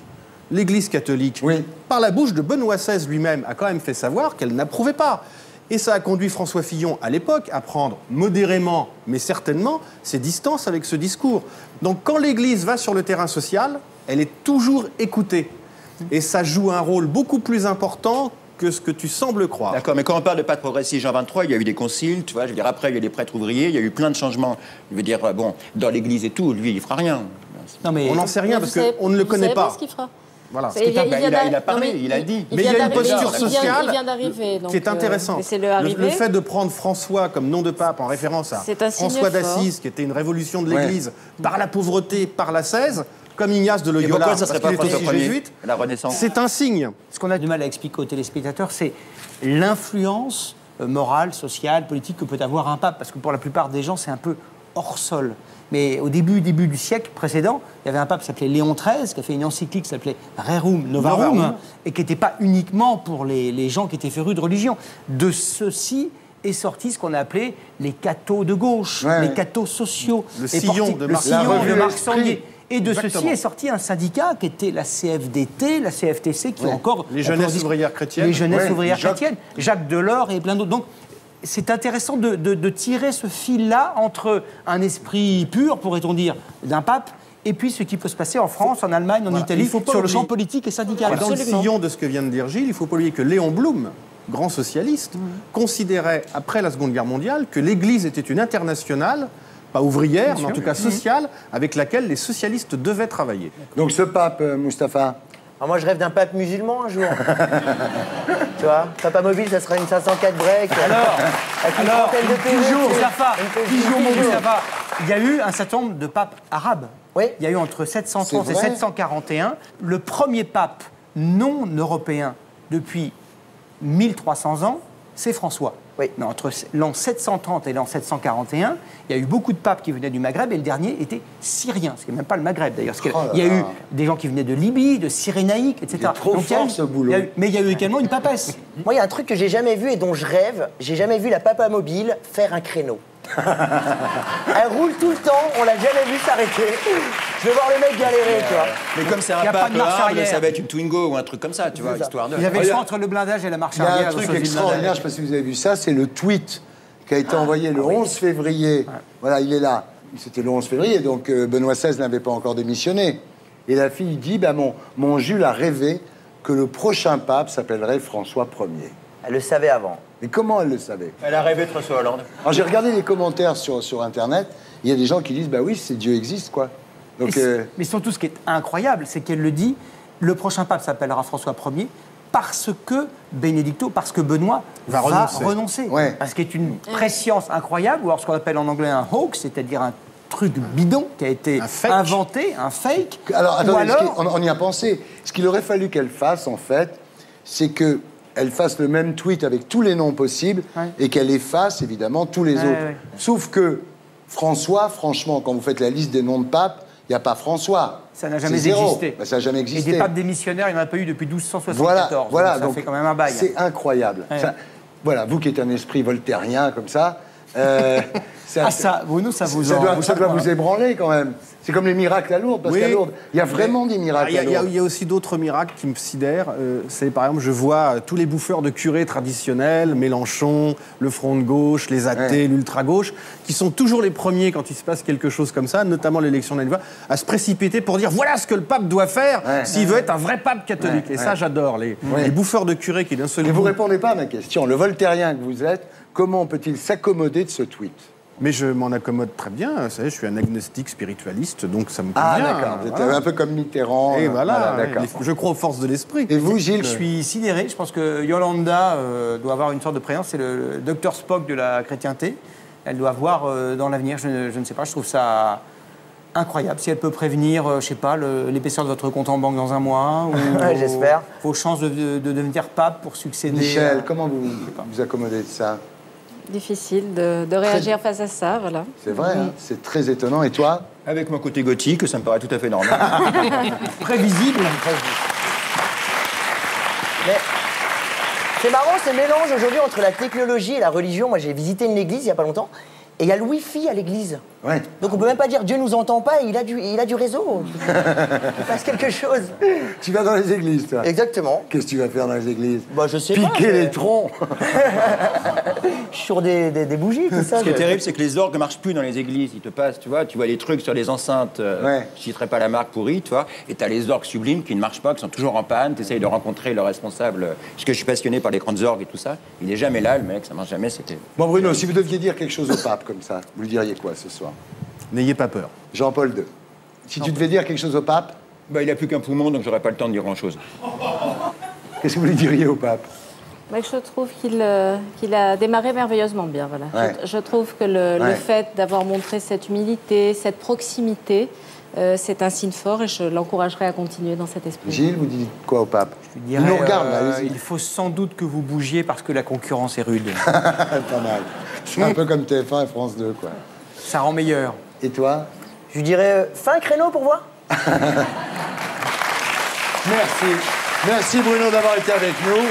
l'Église catholique, par la bouche de Benoît XVI lui-même, a quand même fait savoir qu'elle n'approuvait pas. Et ça a conduit François Fillon, à l'époque, à prendre modérément, mais certainement, ses distances avec ce discours. Donc quand l'Église va sur le terrain social, elle est toujours écoutée. Et ça joue un rôle beaucoup plus important que ce que tu sembles croire. D'accord, mais quand on parle de pape progressiste Jean XXIII, il y a eu des conciles, tu vois, je veux dire, après, il y a eu les prêtres ouvriers, il y a eu plein de changements. Je veux dire, bon, dans l'Église et tout, lui, il fera rien. Non, mais on n'en sait rien parce qu'on ne le connaît pas. Ce qu'il fera. Voilà. Il a parlé, il a dit. Mais il y a une posture sociale qui est intéressante. Le fait de prendre François comme nom de pape en référence à François d'Assise, qui était une révolution de l'Église par la pauvreté, par l'ascèse, comme Ignace de Loyola, parce qu'il était aussi jésuite, la Renaissance. C'est un signe. Ce qu'on a du mal à expliquer aux téléspectateurs, c'est l'influence morale, sociale, politique que peut avoir un pape. Parce que pour la plupart des gens, c'est un peu hors sol. Mais au début du siècle précédent, il y avait un pape qui s'appelait Léon XIII, qui a fait une encyclique qui s'appelait Rerum Novarum, et qui n'était pas uniquement pour les gens qui étaient férus de religion. De ceci est sorti ce qu'on a appelé les cathos de gauche, les cathos sociaux. Le sillon de Marc Sanguier. Et de ceci est sorti un syndicat qui était la CFDT, la CFTC, qui ont encore... Les Jeunesses ouvrières chrétiennes. Les Jeunesses ouvrières chrétiennes. Jacques Delors et plein d'autres. Donc, c'est intéressant de tirer ce fil-là entre un esprit pur, pourrait-on dire, d'un pape, et puis ce qui peut se passer en France, en Allemagne, en Italie, sur le champ politique et syndical. Dans le sillon de ce que vient de dire Gilles, il ne faut pas oublier que Léon Blum, grand socialiste, considérait, après la Seconde Guerre mondiale, que l'Église était une internationale, pas ouvrière, mais en tout cas sociale, avec laquelle les socialistes devaient travailler. Donc ce pape, Mustapha. Alors moi, je rêve d'un pape musulman un jour. Tu vois, papa mobile, ça sera une 504 break. Alors, toujours, Mustapha, il y a eu un certain nombre de papes arabes. Oui. Il y a eu entre 730 et 741 le premier pape non européen depuis 1300 ans, c'est François. Oui. Mais entre l'an 730 et l'an 741, il y a eu beaucoup de papes qui venaient du Maghreb et le dernier était syrien, ce qui n'est même pas le Maghreb d'ailleurs. Il y a eu des gens qui venaient de Libye, de Cyrénaïque, etc. Il est trop fort ce boulot. Mais il y a eu également une papesse. Moi, il y a un truc que j'ai jamais vu et dont je rêve. J'ai jamais vu la papa mobile faire un créneau. Elle roule tout le temps, on l'a jamais vu s'arrêter. Je veux voir le mec galérer, tu vois. Mais comme c'est un pape humble, ça va être une Twingo ou un truc comme ça, tu vois, histoire de... Il y avait le choix entre le blindage et la marche arrière. Il y a un truc extraordinaire, je ne sais pas si vous avez vu ça, c'est le tweet qui a été envoyé le 11 février. Ouais. Voilà, il est là. C'était le 11 février, donc Benoît XVI n'avait pas encore démissionné. Et la fille dit, mon Jules a rêvé que le prochain pape s'appellerait François Ier. Elle le savait avant. Mais comment elle le savait? Elle a rêvé de François Hollande. Alors j'ai regardé les commentaires sur Internet, il y a des gens qui disent, bah oui, c'est Dieu existe, quoi. Donc, mais surtout, ce qui est incroyable, c'est qu'elle le dit, le prochain pape s'appellera François Ier parce que Benoît va renoncer. Ouais. Parce qu'il est une prescience incroyable, ou alors ce qu'on appelle en anglais un hoax, c'est-à-dire un truc bidon qui a été inventé, un fake. Alors, attendez, on y a pensé. Ce qu'il aurait fallu qu'elle fasse, en fait, c'est qu'elle fasse le même tweet avec tous les noms possibles et qu'elle efface, évidemment, tous les autres. Ouais. Sauf que François, franchement, quand vous faites la liste des noms de papes, il n'y a pas François. Ça n'a jamais existé. Ça n'a jamais existé. Et des papes démissionnaires, il n'y en a pas eu depuis 1274. Voilà, donc ça fait quand même un bail. C'est incroyable. Ouais. Voilà, vous qui êtes un esprit voltairien comme ça... Bruno, ça doit vous ébranler quand même. C'est comme les miracles à Lourdes, parce qu'à Lourdes, il y a vraiment des miracles à Lourdes. Il y a aussi d'autres miracles qui me sidèrent. C'est par exemple, je vois tous les bouffeurs de curés traditionnels, Mélenchon, le Front de gauche, les athées, l'ultra-gauche, qui sont toujours les premiers quand il se passe quelque chose comme ça, notamment l'élection de l'année, à se précipiter pour dire voilà ce que le pape doit faire s'il veut être un vrai pape catholique. Et ça, j'adore. Les bouffeurs de curés qui d'un seul coup... Mais vous ne répondez pas à ma question. Le voltairien que vous êtes, comment peut-il s'accommoder de ce tweet? Mais je m'en accommode très bien. Vous savez, je suis un agnostique spiritualiste, donc ça me convient. Ah, d'accord. Vous êtes un peu comme Mitterrand. Et voilà, je crois aux forces de l'esprit. Et vous, Gilles? Je suis sidéré. Je pense que Yolanda doit avoir une sorte de présence. C'est le docteur Spock de la chrétienté. Elle doit voir dans l'avenir. Je ne sais pas. Je trouve ça incroyable. Si elle peut prévenir, je sais pas, l'épaisseur de votre compte en banque dans un mois, ou j'espère. Vos chances de devenir pape pour succéder. Michel, comment vous vous accommodez de ça? Difficile de réagir face à ça, voilà. C'est vrai, c'est très étonnant. Et toi? Avec mon côté gothique, ça me paraît tout à fait normal. Prévisible. Mais c'est marrant ce mélange aujourd'hui entre la technologie et la religion. Moi, j'ai visité une église il n'y a pas longtemps. Et il y a le Wi-Fi à l'église. Ouais. Donc on peut même pas dire Dieu nous entend pas, il a du réseau. Il passe quelque chose. Tu vas dans les églises, toi? Exactement. Qu'est-ce que tu vas faire dans les églises? Bah je sais Piquer pas. Piquer les troncs. Sur des bougies, tout ça. Ce qui est terrible, c'est que les orgues ne marchent plus dans les églises. Ils te passent, tu vois les trucs sur les enceintes, je citerai pas la marque pourrie, tu vois, et tu as les orgues sublimes qui ne marchent pas, qui sont toujours en panne, tu essayes de rencontrer le responsable, parce que je suis passionné par les grandes orgues et tout ça. Il n'est jamais là, le mec, ça marche jamais, c'était... Bon Bruno, si vous deviez dire quelque chose au pape comme ça, vous lui diriez quoi ce soir? N'ayez pas peur. Jean-Paul II. Si tu devais dire quelque chose au pape? Bah, il n'a plus qu'un poumon, donc j'aurais pas le temps de dire grand-chose. Qu'est-ce que vous lui diriez au pape? Moi, je trouve qu'il a démarré merveilleusement bien. Voilà. Ouais. Je trouve que le fait d'avoir montré cette humilité, cette proximité, c'est un signe fort et je l'encouragerai à continuer dans cet esprit. Gilles, vous dites quoi au pape? Il nous regarde, là, il faut sans doute que vous bougiez parce que la concurrence est rude. Pas mal. C'est un peu comme TF1 et France 2, quoi. Ça rend meilleur. Et toi? Je dirais, fin créneau pour voir. Merci. Merci Bruno d'avoir été avec nous.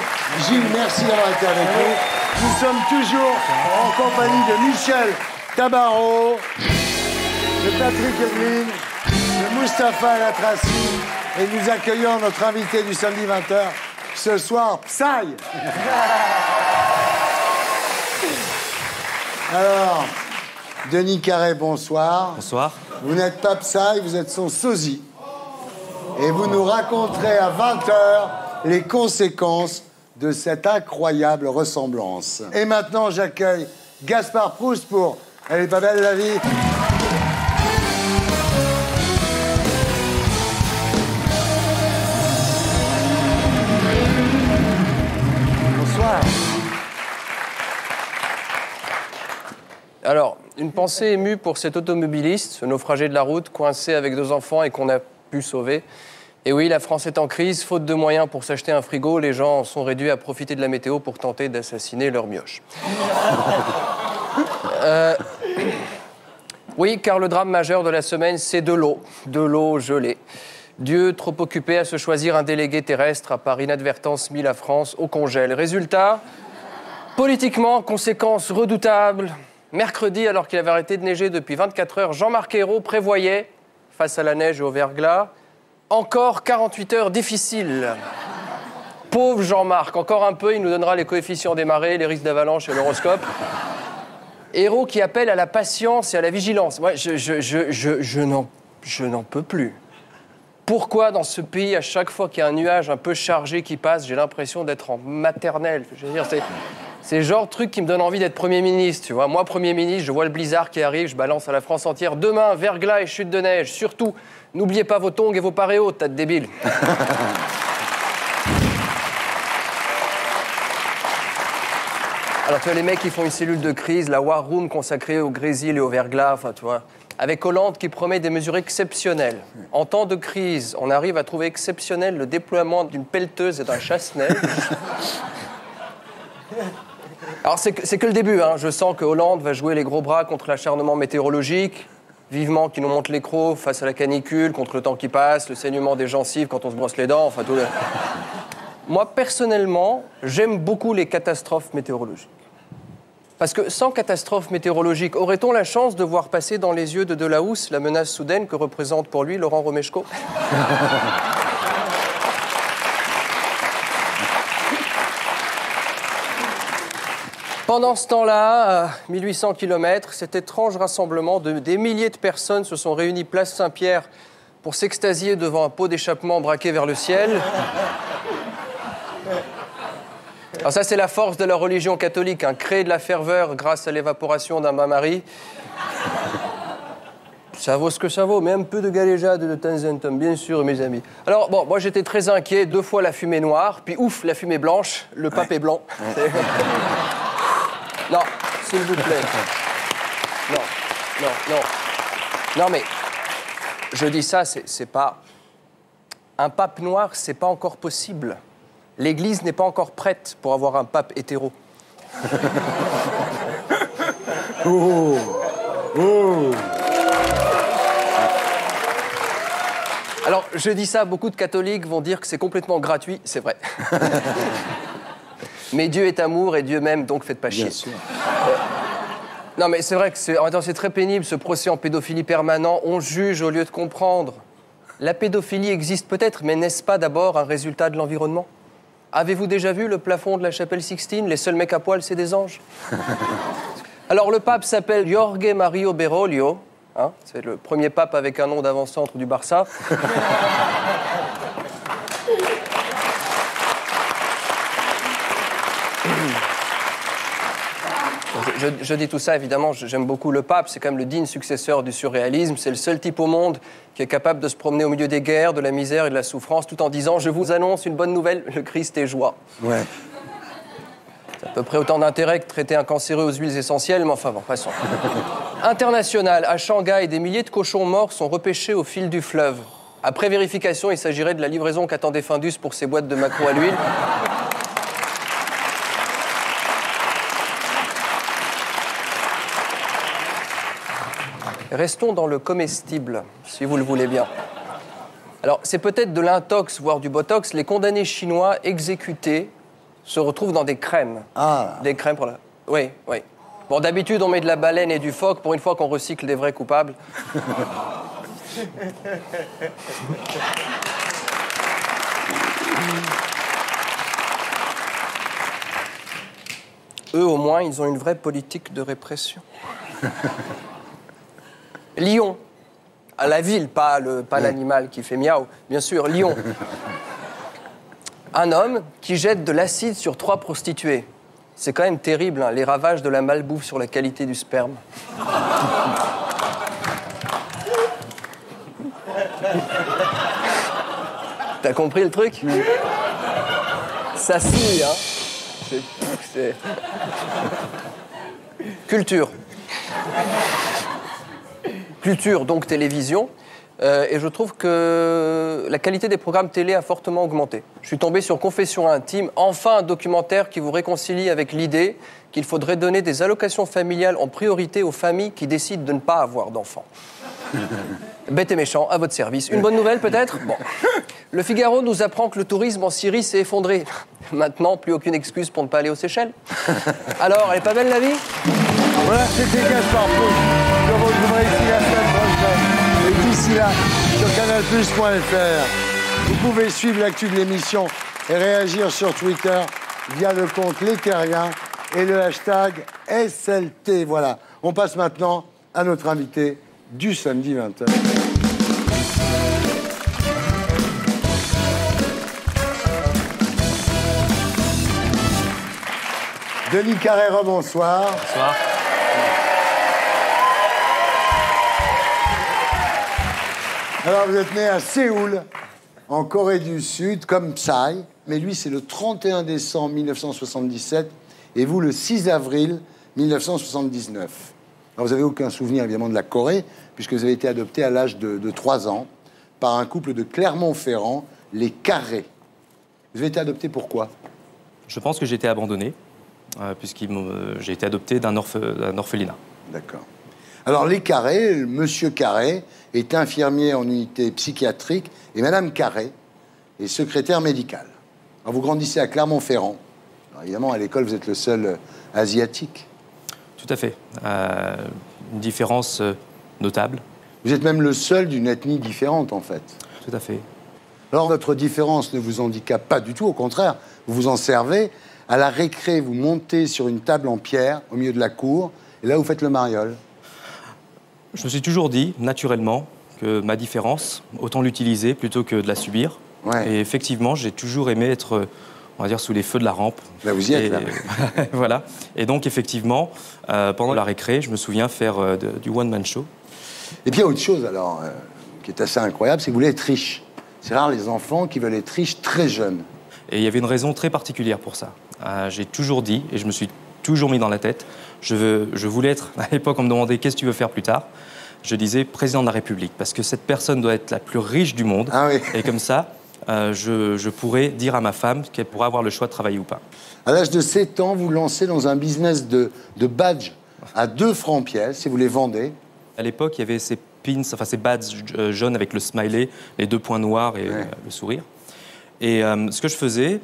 Gilles, merci d'avoir été avec nous. Nous sommes toujours en compagnie de Michel Tabarot, de Patrick Evelyne, de Mustapha Latraci, et nous accueillons notre invité du samedi 20h ce soir, Psy. Alors, Denis Carré, bonsoir. Bonsoir. Vous n'êtes pas Psy, vous êtes son sosie. Et vous nous raconterez à 20h les conséquences de cette incroyable ressemblance. Et maintenant, j'accueille Gaspard Proust pour Elle est pas belle la vie. Bonsoir. Alors, une pensée émue pour cet automobiliste, ce naufragé de la route, coincé avec 2 enfants et qu'on a pu sauver. Et oui, la France est en crise, faute de moyens pour s'acheter un frigo, les gens sont réduits à profiter de la météo pour tenter d'assassiner leur mioche. Oui, car le drame majeur de la semaine, c'est de l'eau gelée. Dieu, trop occupé à se choisir un délégué terrestre, a par inadvertance mis la France au congèle. Résultat, politiquement, conséquence redoutable. Mercredi, alors qu'il avait arrêté de neiger depuis 24 heures, Jean-Marc Ayrault prévoyait, face à la neige et au verglas, encore 48 heures difficiles. Pauvre Jean-Marc, encore un peu, il nous donnera les coefficients des marées, les risques d'avalanche et l'horoscope. Ayrault qui appelle à la patience et à la vigilance. Moi, je n'en peux plus. Pourquoi dans ce pays, à chaque fois qu'il y a un nuage un peu chargé qui passe, j'ai l'impression d'être en maternelle? Je veux dire, c'est le genre de truc qui me donne envie d'être Premier ministre, tu vois. Moi, Premier ministre, je vois le blizzard qui arrive, je balance à la France entière. Demain, verglas et chute de neige. Surtout, n'oubliez pas vos tongs et vos paréos, tas de débiles. Alors, tu vois, les mecs qui font une cellule de crise, la War Room consacrée au grésil et au verglas, enfin, tu vois. Avec Hollande qui promet des mesures exceptionnelles. En temps de crise, on arrive à trouver exceptionnel le déploiement d'une pelleteuse et d'un chasse-neige. Alors, c'est que le début, hein. Je sens que Hollande va jouer les gros bras contre l'acharnement météorologique. Vivement qu'il nous monte les crocs face à la canicule, contre le temps qui passe, le saignement des gencives quand on se brosse les dents, enfin tout le... Moi, personnellement, j'aime beaucoup les catastrophes météorologiques. Parce que sans catastrophe météorologique, aurait-on la chance de voir passer dans les yeux de Delahousse la menace soudaine que représente pour lui Laurent Romeshko? Pendant ce temps-là, à 1800 km, cet étrange rassemblement de des milliers de personnes se sont réunis place Saint-Pierre pour s'extasier devant un pot d'échappement braqué vers le ciel. Alors ça, c'est la force de la religion catholique, hein, créer de la ferveur grâce à l'évaporation d'un bain-marie. Ça vaut ce que ça vaut, mais un peu de galéjade de temps en temps, bien sûr, mes amis. Alors, bon, moi, j'étais très inquiet. 2 fois la fumée noire, puis ouf, la fumée blanche, le pape est blanc. Non, s'il vous plaît. Non, mais je dis ça, c'est pas... Un pape noir, c'est pas encore possible. L'Église n'est pas encore prête pour avoir un pape hétéro. Oh. Alors, je dis ça, beaucoup de catholiques vont dire que c'est complètement gratuit, c'est vrai. Mais Dieu est amour et Dieu m'aime, donc faites pas chier. Bien sûr. Non, mais c'est vrai que c'est très pénible, ce procès en pédophilie permanent. On juge au lieu de comprendre. La pédophilie existe peut-être, mais n'est-ce pas d'abord un résultat de l'environnement? Avez-vous déjà vu le plafond de la chapelle Sixtine? Les seuls mecs à poil, c'est des anges. Alors, le pape s'appelle Jorge Mario Bergoglio. Hein, c'est le premier pape avec un nom d'avant-centre du Barça. Je dis tout ça, évidemment, j'aime beaucoup le pape. C'est quand même le digne successeur du surréalisme. C'est le seul type au monde qui est capable de se promener au milieu des guerres, de la misère et de la souffrance, tout en disant « Je vous annonce une bonne nouvelle, le Christ est joie ». Ouais. C'est à peu près autant d'intérêt que traiter un cancéreux aux huiles essentielles, mais enfin bon, passons. International, à Shanghai, des milliers de cochons morts sont repêchés au fil du fleuve. Après vérification, il s'agirait de la livraison qu'attendait Findus pour ses boîtes de maquereau à l'huile. Restons dans le comestible, si vous le voulez bien. Alors, c'est peut-être de l'intox, voire du botox. Les condamnés chinois exécutés se retrouvent dans des crèmes. Ah. Des crèmes pour la... Oui. Bon, d'habitude, on met de la baleine et du phoque pour une fois qu'on recycle des vrais coupables. Eux, au moins, ils ont une vraie politique de répression. Lion. À la ville, pas l'animal qui fait miaou. Bien sûr, Lion. Un homme qui jette de l'acide sur 3 prostituées. C'est quand même terrible, hein, les ravages de la malbouffe sur la qualité du sperme. T'as compris le truc? Ça signe, hein. C'est... Culture. Culture, donc télévision. Et je trouve que la qualité des programmes télé a fortement augmenté. Je suis tombé sur Confession intime, enfin un documentaire qui vous réconcilie avec l'idée qu'il faudrait donner des allocations familiales en priorité aux familles qui décident de ne pas avoir d'enfants. Bête et méchant, à votre service. Une bonne nouvelle peut-être? Bon. Le Figaro nous apprend que le tourisme en Syrie s'est effondré. Maintenant, plus aucune excuse pour ne pas aller aux Seychelles. Alors, elle est pas belle la vie? Voilà, c'était Gaspard Proust. Je vous retrouverai ici la semaine prochaine. Et d'ici là, sur canalplus.fr, vous pouvez suivre l'actu de l'émission et réagir sur Twitter via le compte Les Terriens et le hashtag SLT. Voilà, on passe maintenant à notre invité du samedi 20h. Denis Carrère, bonsoir. Bonsoir. Alors, vous êtes né à Séoul, en Corée du Sud, comme Psy, mais lui, c'est le 31 décembre 1977, et vous, le 6 avril 1979. Alors, vous n'avez aucun souvenir, évidemment, de la Corée, puisque vous avez été adopté à l'âge de 3 ans par un couple de Clermont-Ferrand, les Carré. Vous avez été adopté pourquoi? Je pense que j'ai été abandonné, j'ai été adopté d'un orphelinat. D'accord. Alors, les Carré, Monsieur Carré est infirmier en unité psychiatrique et Madame Carré est secrétaire médicale. Alors, vous grandissez à Clermont-Ferrand. Évidemment, à l'école, vous êtes le seul asiatique. Tout à fait. Une différence notable. Vous êtes même le seul d'une ethnie différente, en fait. Tout à fait. Alors, votre différence ne vous handicape pas du tout, au contraire, vous vous en servez. À la récré, vous montez sur une table en pierre au milieu de la cour, et là, vous faites le mariole. Je me suis toujours dit, naturellement, que ma différence, autant l'utiliser plutôt que de la subir. Ouais. Et effectivement, j'ai toujours aimé être, on va dire, sous les feux de la rampe. Là, vous y êtes, là. Voilà. Et donc, effectivement, pendant la récré, je me souviens faire du one-man show. Et puis, il y a autre chose, alors, qui est assez incroyable, c'est que vous voulez être riche. C'est rare, les enfants qui veulent être riches très jeunes. Et il y avait une raison très particulière pour ça. J'ai toujours dit, et je me suis toujours mis dans la tête, je voulais être, à l'époque, on me demandait « qu'est-ce que tu veux faire plus tard ?» Je disais « président de la République », parce que cette personne doit être la plus riche du monde. Ah oui. Et comme ça, je pourrais dire à ma femme qu'elle pourra avoir le choix de travailler ou pas. À l'âge de 7 ans, vous lancez dans un business de badges à 2 francs pièce et vous les vendez. À l'époque, il y avait ces pins, enfin ces badges jaunes avec le smiley, les 2 points noirs et le sourire. Et ce que je faisais,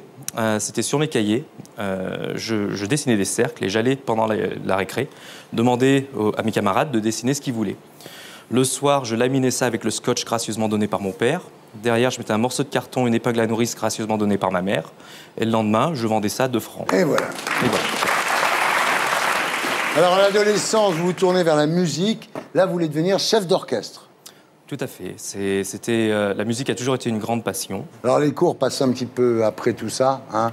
c'était sur mes cahiers, je dessinais des cercles et j'allais, pendant la récré, demander à mes camarades de dessiner ce qu'ils voulaient. Le soir, je laminais ça avec le scotch gracieusement donné par mon père. Derrière, je mettais un morceau de carton, une épingle à nourrice gracieusement donnée par ma mère. Et le lendemain, je vendais ça 2 francs. Et voilà. Alors, à l'adolescence, vous vous tournez vers la musique. Là, vous voulez devenir chef d'orchestre. Tout à fait. La musique a toujours été une grande passion. Alors, les cours passent un petit peu après tout ça. Hein.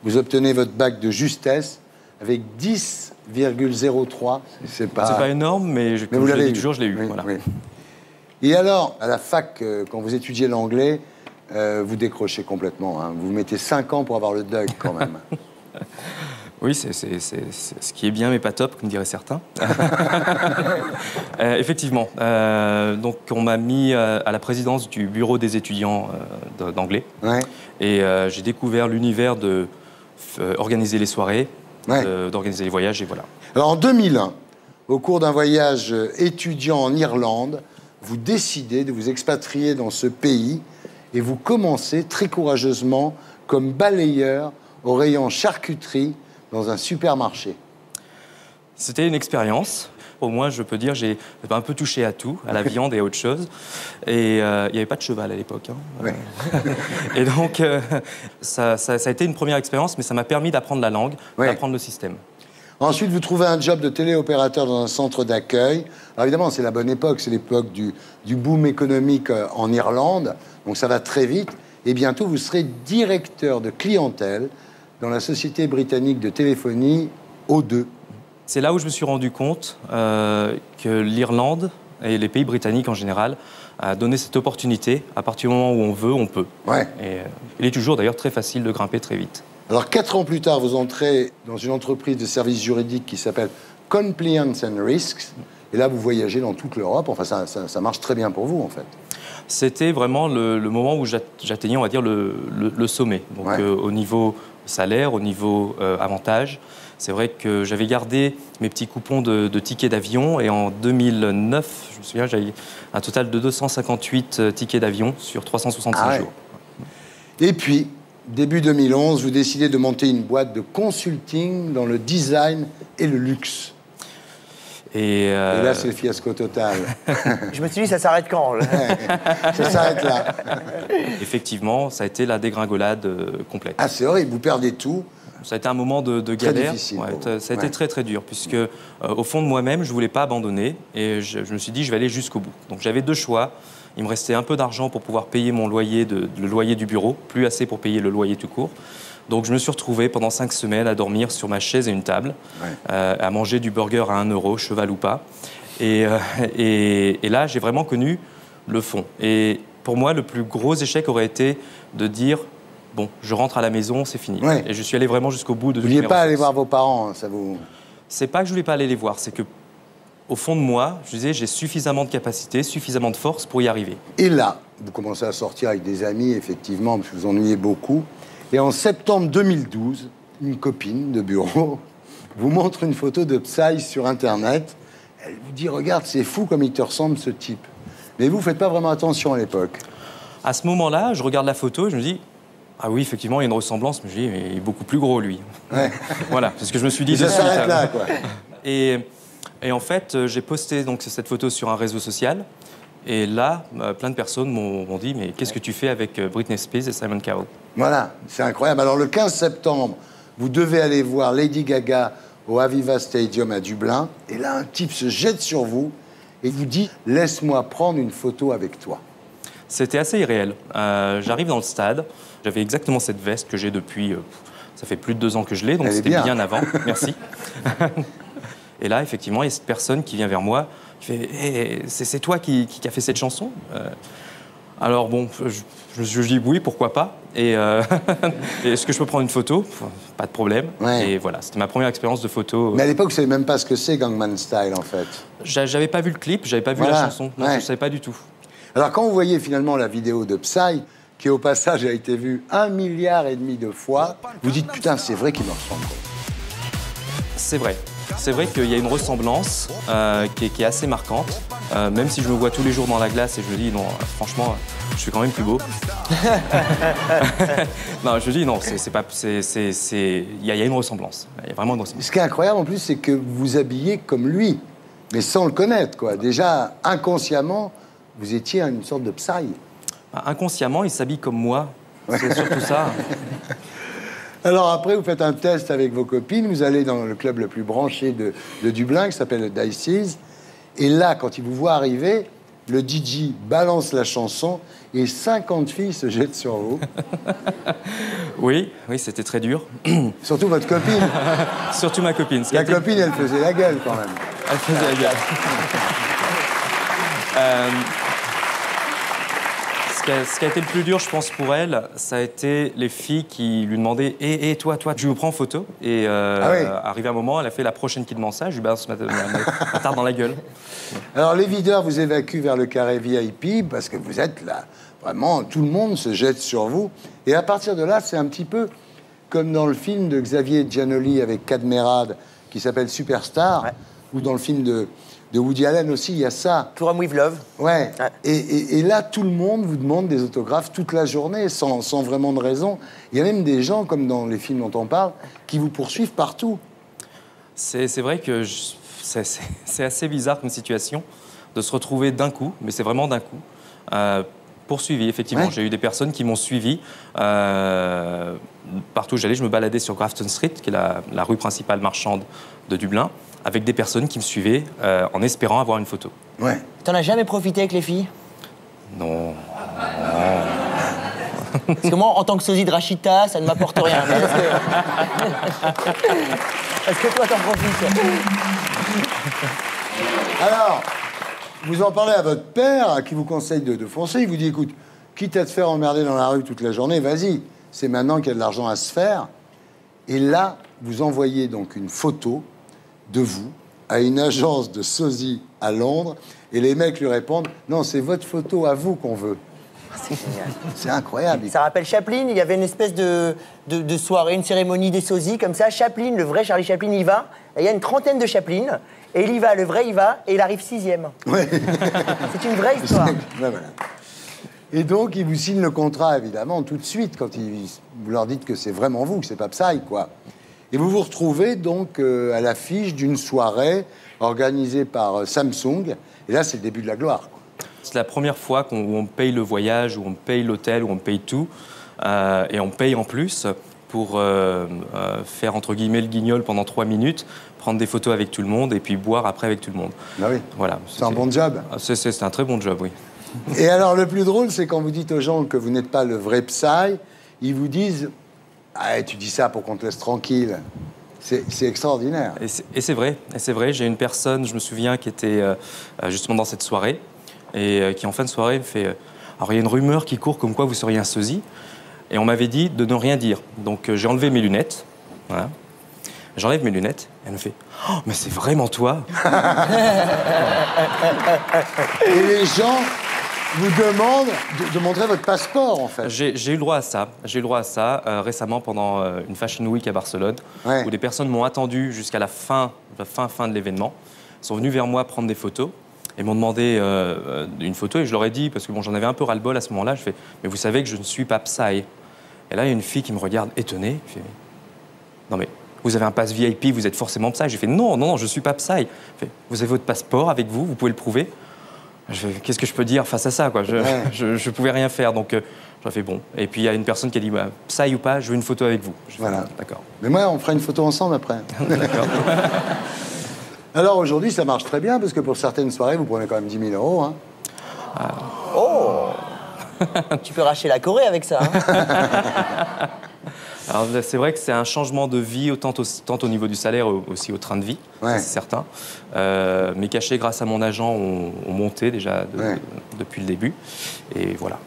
Vous obtenez votre bac de justesse avec 10,03. C'est pas énorme, mais vous l'avez toujours, je l'ai eu. Oui, voilà. Oui. Et alors, à la fac, quand vous étudiez l'anglais, vous décrochez complètement. Hein. Vous mettez 5 ans pour avoir le DUG, quand même. Oui, c'est ce qui est bien, mais pas top, comme diraient certains. Effectivement. Donc, on m'a mis à la présidence du bureau des étudiants d'anglais. Ouais. Et j'ai découvert l'univers de organiser les soirées, d'organiser les voyages, et voilà. Alors, en 2001, au cours d'un voyage étudiant en Irlande, vous décidez de vous expatrier dans ce pays et vous commencez très courageusement comme balayeur au rayon charcuterie dans un supermarché. C'était une expérience. Au moins, je peux dire, j'ai un peu touché à tout, à la viande et à autre chose. Et il n'y avait pas de cheval à l'époque. Hein. Ouais. Et donc, ça a été une première expérience, mais ça m'a permis d'apprendre la langue, d'apprendre le système. Ensuite, vous trouvez un job de téléopérateur dans un centre d'accueil. Alors évidemment, c'est la bonne époque, c'est l'époque du boom économique en Irlande, donc ça va très vite. Et bientôt, vous serez directeur de clientèle dans la société britannique de téléphonie O2. C'est là où je me suis rendu compte que l'Irlande et les pays britanniques en général a donné cette opportunité. À partir du moment où on veut, on peut. Ouais. Et il est toujours d'ailleurs très facile de grimper très vite. Alors 4 ans plus tard, vous entrez dans une entreprise de services juridiques qui s'appelle Compliance and Risks. Et là, vous voyagez dans toute l'Europe. Enfin, ça marche très bien pour vous, en fait. C'était vraiment le moment où j'atteignais, on va dire, le sommet. Donc au niveau salaire, au niveau avantage. C'est vrai que j'avais gardé mes petits coupons de tickets d'avion et en 2009, je me souviens, j'avais un total de 258 tickets d'avion sur 366 jours. Et puis, début 2011, vous décidez de monter une boîte de consulting dans le design et le luxe. Et là, c'est le fiasco total. Je me suis dit, ça s'arrête quand? Ça s'arrête là. Effectivement, ça a été la dégringolade complète. Ah, c'est horrible, vous perdez tout. Ça a été un moment de galère. Difficile, ça a été très très dur, puisque au fond de moi-même, je ne voulais pas abandonner. Et je me suis dit, je vais aller jusqu'au bout. Donc j'avais 2 choix. Il me restait un peu d'argent pour pouvoir payer mon loyer, le loyer du bureau, plus assez pour payer le loyer tout court. Donc je me suis retrouvé pendant 5 semaines à dormir sur ma chaise et une table, à manger du burger à 1 €, cheval ou pas. Et là, j'ai vraiment connu le fond. Et pour moi, le plus gros échec aurait été de dire... Bon, je rentre à la maison, c'est fini. Et je suis allé vraiment jusqu'au bout de... Vous ne vouliez pas aller voir vos parents, ça vous... C'est pas que je voulais pas aller les voir, c'est que au fond de moi, je disais, j'ai suffisamment de capacité, suffisamment de force pour y arriver. Et là, vous commencez à sortir avec des amis, effectivement, parce que vous ennuyez beaucoup. Et en septembre 2012, une copine de bureau vous montre une photo de Psy sur Internet. Elle vous dit, regarde, c'est fou comme il te ressemble, ce type. Mais vous ne faites pas vraiment attention à l'époque. À ce moment-là, je regarde la photo et je me dis... Ah oui, effectivement, il y a une ressemblance, mais je dis, mais il est beaucoup plus gros, lui. Voilà, c'est ce que je me suis dit. Ça s'arrête là, quoi. Et en fait, j'ai posté donc, cette photo sur un réseau social. Et là, plein de personnes m'ont dit, mais qu'est-ce que tu fais avec Britney Spears et Simon Cowell? Voilà, c'est incroyable. Alors, le 15 septembre, vous devez aller voir Lady Gaga au Aviva Stadium à Dublin. Et là, un type se jette sur vous et vous dit, laisse-moi prendre une photo avec toi. C'était assez irréel. J'arrive dans le stade. J'avais exactement cette veste que j'ai depuis... ça fait plus de 2 ans que je l'ai, donc c'était bien avant. Merci. Et là, effectivement, il y a cette personne qui vient vers moi, qui fait hey, « c'est toi qui a fait cette chanson ?» Alors bon, je dis oui, pourquoi pas. Et est-ce que je peux prendre une photo? Pas de problème. Et voilà, c'était ma première expérience de photo. Mais à l'époque, vous ne savez même pas ce que c'est Gangnam Style, en fait. J'avais pas vu le clip, j'avais pas vu la chanson. Non, je ne savais pas du tout. Alors, quand vous voyez finalement la vidéo de Psy, qui au passage a été vue 1,5 milliard de fois, vous dites putain, c'est vrai qu'il me ressemble. C'est vrai. C'est vrai qu'il y a une ressemblance qui est assez marquante. Même si je me vois tous les jours dans la glace et je me dis non, franchement, je suis quand même plus beau. Non, je dis non, c'est pas, il y a une ressemblance. Il y a vraiment une ressemblance. Ce qui est incroyable en plus, c'est que vous vous habillez comme lui, mais sans le connaître, quoi. Déjà inconsciemment. Vous étiez une sorte de Psy. Inconsciemment, il s'habille comme moi. C'est surtout ça. Alors après, vous faites un test avec vos copines. Vous allez dans le club le plus branché de Dublin, qui s'appelle le Dices. Et là, quand il vous voit arriver, le DJ balance la chanson et 50 filles se jettent sur vous. Oui, c'était très dur. Surtout votre copine. Surtout ma copine. La copine, elle faisait la gueule quand même. Elle faisait la gueule. Ce qui a été le plus dur, je pense, pour elle, ça a été les filles qui lui demandaient « Hé, toi, je vous prends en photo ?» Et arrivé un moment, elle a fait la prochaine qui demande ça, je lui balance ma tarte dans la gueule. Alors, les videurs vous évacuent vers le carré VIP parce que vous êtes là. Vraiment, tout le monde se jette sur vous. Et à partir de là, c'est un petit peu comme dans le film de Xavier Giannoli avec Cadmerade qui s'appelle Superstar, ou dans le film de Woody Allen aussi, il y a ça. To Run With Love. Ouais. Et là, tout le monde vous demande des autographes toute la journée, sans vraiment de raison. Il y a même des gens, comme dans les films dont on parle, qui vous poursuivent partout. C'est vrai que c'est assez bizarre comme situation de se retrouver d'un coup, mais c'est vraiment d'un coup, Poursuivi, effectivement. Ouais. J'ai eu des personnes qui m'ont suivi. Partout où j'allais, je me baladais sur Grafton Street, qui est la rue principale marchande de Dublin, avec des personnes qui me suivaient en espérant avoir une photo. Ouais. T'en as jamais profité avec les filles? Non. Parce que moi, en tant que sosie de Rachita, ça ne m'apporte rien. Mais est-ce que toi, t'en profites? Alors, vous en parlez à votre père, qui vous conseille de foncer. Il vous dit, écoute, quitte à te faire emmerder dans la rue toute la journée, vas-y. C'est maintenant qu'il y a de l'argent à se faire. Et là, vous envoyez donc une photo de vous à une agence de sosie à Londres. Et les mecs lui répondent, non, c'est votre photo à vous qu'on veut. C'est génial. C'est incroyable. Ça rappelle Chaplin, il y avait une espèce de soirée, une cérémonie des sosies, comme ça. Chaplin, le vrai Charlie Chaplin, il va. Et il y a une trentaine de Chaplin. Et il y va, le vrai, il va. Et il arrive 6e. Ouais. C'est une vraie histoire. Ouais, voilà. Et donc, ils vous signent le contrat, évidemment, tout de suite, quand vous leur dites que c'est vraiment vous, que c'est pas Psy, quoi. Et vous vous retrouvez donc à l'affiche d'une soirée organisée par Samsung. Et là, c'est le début de la gloire, quoi. C'est la première fois où on me paye le voyage, où on me paye l'hôtel, où on me paye tout. Et on me paye en plus pour faire, entre guillemets, le guignol pendant 3 minutes, prendre des photos avec tout le monde et puis boire après avec tout le monde. Ah oui. Voilà. C'est un bon job. C'est un très bon job, oui. Et alors, le plus drôle, c'est quand vous dites aux gens que vous n'êtes pas le vrai Psy, ils vous disent « Ah, tu dis ça pour qu'on te laisse tranquille ». C'est extraordinaire. Et c'est vrai. J'ai une personne, je me souviens, qui était justement dans cette soirée et qui, en fin de soirée, me fait alors, il y a une rumeur qui court comme quoi vous seriez un sosie. Et on m'avait dit de ne rien dire. Donc, j'ai enlevé mes lunettes. Voilà. J'enlève mes lunettes. Et elle me fait « Oh, mais c'est vraiment toi !» Et les gens vous demandent de montrer votre passeport, en fait. J'ai eu le droit à ça. J'ai eu le droit à ça récemment pendant une Fashion Week à Barcelone, où des personnes m'ont attendu jusqu'à la fin de l'événement. Ils sont venus vers moi prendre des photos et m'ont demandé une photo. Et je leur ai dit, parce que bon, j'en avais un peu ras-le-bol à ce moment-là, je fais « Mais vous savez que je ne suis pas Psy ». Et là, il y a une fille qui me regarde étonnée. Je fais « Non mais, vous avez un pass VIP, vous êtes forcément Psy ». J'ai fait « Non, je ne suis pas Psy ». Fait « Vous avez votre passeport avec vous, vous pouvez le prouver ». Qu'est-ce que je peux dire face à ça, quoi. Je pouvais rien faire, donc j'ai fait bon. Et puis il y a une personne qui a dit bah, Psy ou pas, je veux une photo avec vous. Voilà. D'accord. Mais moi, on fera une photo ensemble après. D'accord. Alors aujourd'hui, ça marche très bien parce que pour certaines soirées, vous prenez quand même 10 000 €. Hein. Oh. Tu peux racheter la Corée avec ça. Hein. Alors c'est vrai que c'est un changement de vie, tant au niveau du salaire, aussi au train de vie, c'est certain. Mes cachets, grâce à mon agent, ont monté déjà depuis le début. Et voilà.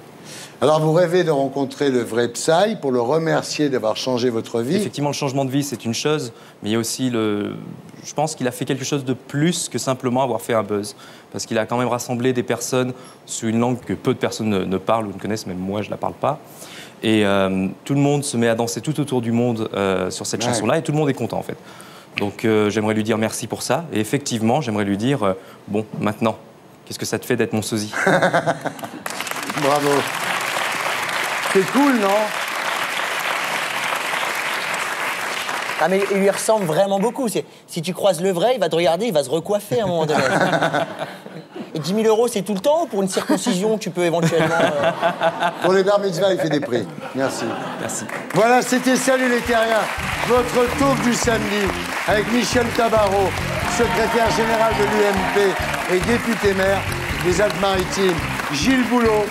Alors vous rêvez de rencontrer le vrai Psy pour le remercier d'avoir changé votre vie. Effectivement, le changement de vie, c'est une chose, mais il y a aussi je pense qu'il a fait quelque chose de plus que simplement avoir fait un buzz. Parce qu'il a quand même rassemblé des personnes sur une langue que peu de personnes ne parlent ou ne connaissent, même moi je ne la parle pas. Et tout le monde se met à danser tout autour du monde sur cette chanson-là, et tout le monde est content en fait. Donc j'aimerais lui dire merci pour ça. Et effectivement, j'aimerais lui dire, bon, maintenant, qu'est-ce que ça te fait d'être mon sosie? Bravo. C'est cool, non? Ah mais il lui ressemble vraiment beaucoup. Si tu croises le vrai, il va te regarder, il va se recoiffer à un moment donné. Et 10 000 €, c'est tout le temps ou pour une circoncision, tu peux éventuellement... Pour les bar mitzvahs, il fait des prix. Merci. Merci. Voilà, c'était Salut les Terriens, votre talk du samedi, avec Michel Tabarot, secrétaire général de l'UMP et député maire des Alpes-Maritimes, Gilles Boulot,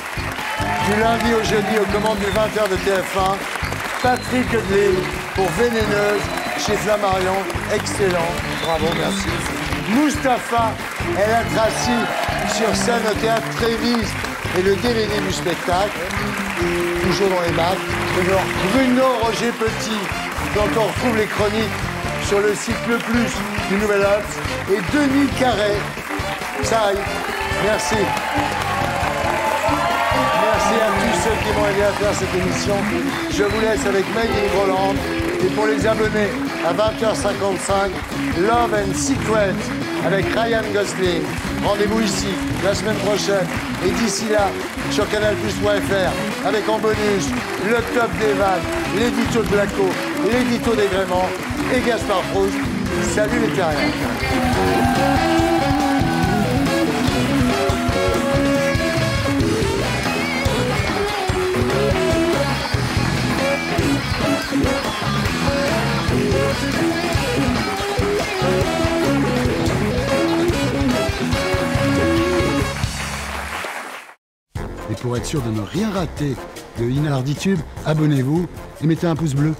du lundi au jeudi aux commandes du 20h de TF1, Patrick Edley pour Vénéneuse chez Flammarion, excellent, bravo, merci. Mustapha El Atrassi sur scène au théâtre Trévise et le DVD du spectacle, toujours dans les bacs. Bruno Roger Petit, dont on retrouve les chroniques sur le site Le Plus du Nouvel Obs, et Denis Carré. Ça y est, merci. Merci à tous ceux qui m'ont aidé à faire cette émission. Je vous laisse avec Made in Groland. Et pour les abonnés, à 20h55, Love and Secret avec Ryan Gosling. Rendez-vous ici la semaine prochaine. Et d'ici là, sur canalplus.fr, avec en bonus le top des vannes, l'édito de Blacko, l'édito des Gréments et Gaspard Proust. Salut les terriens. Et pour être sûr de ne rien rater de Inarditube, abonnez-vous et mettez un pouce bleu.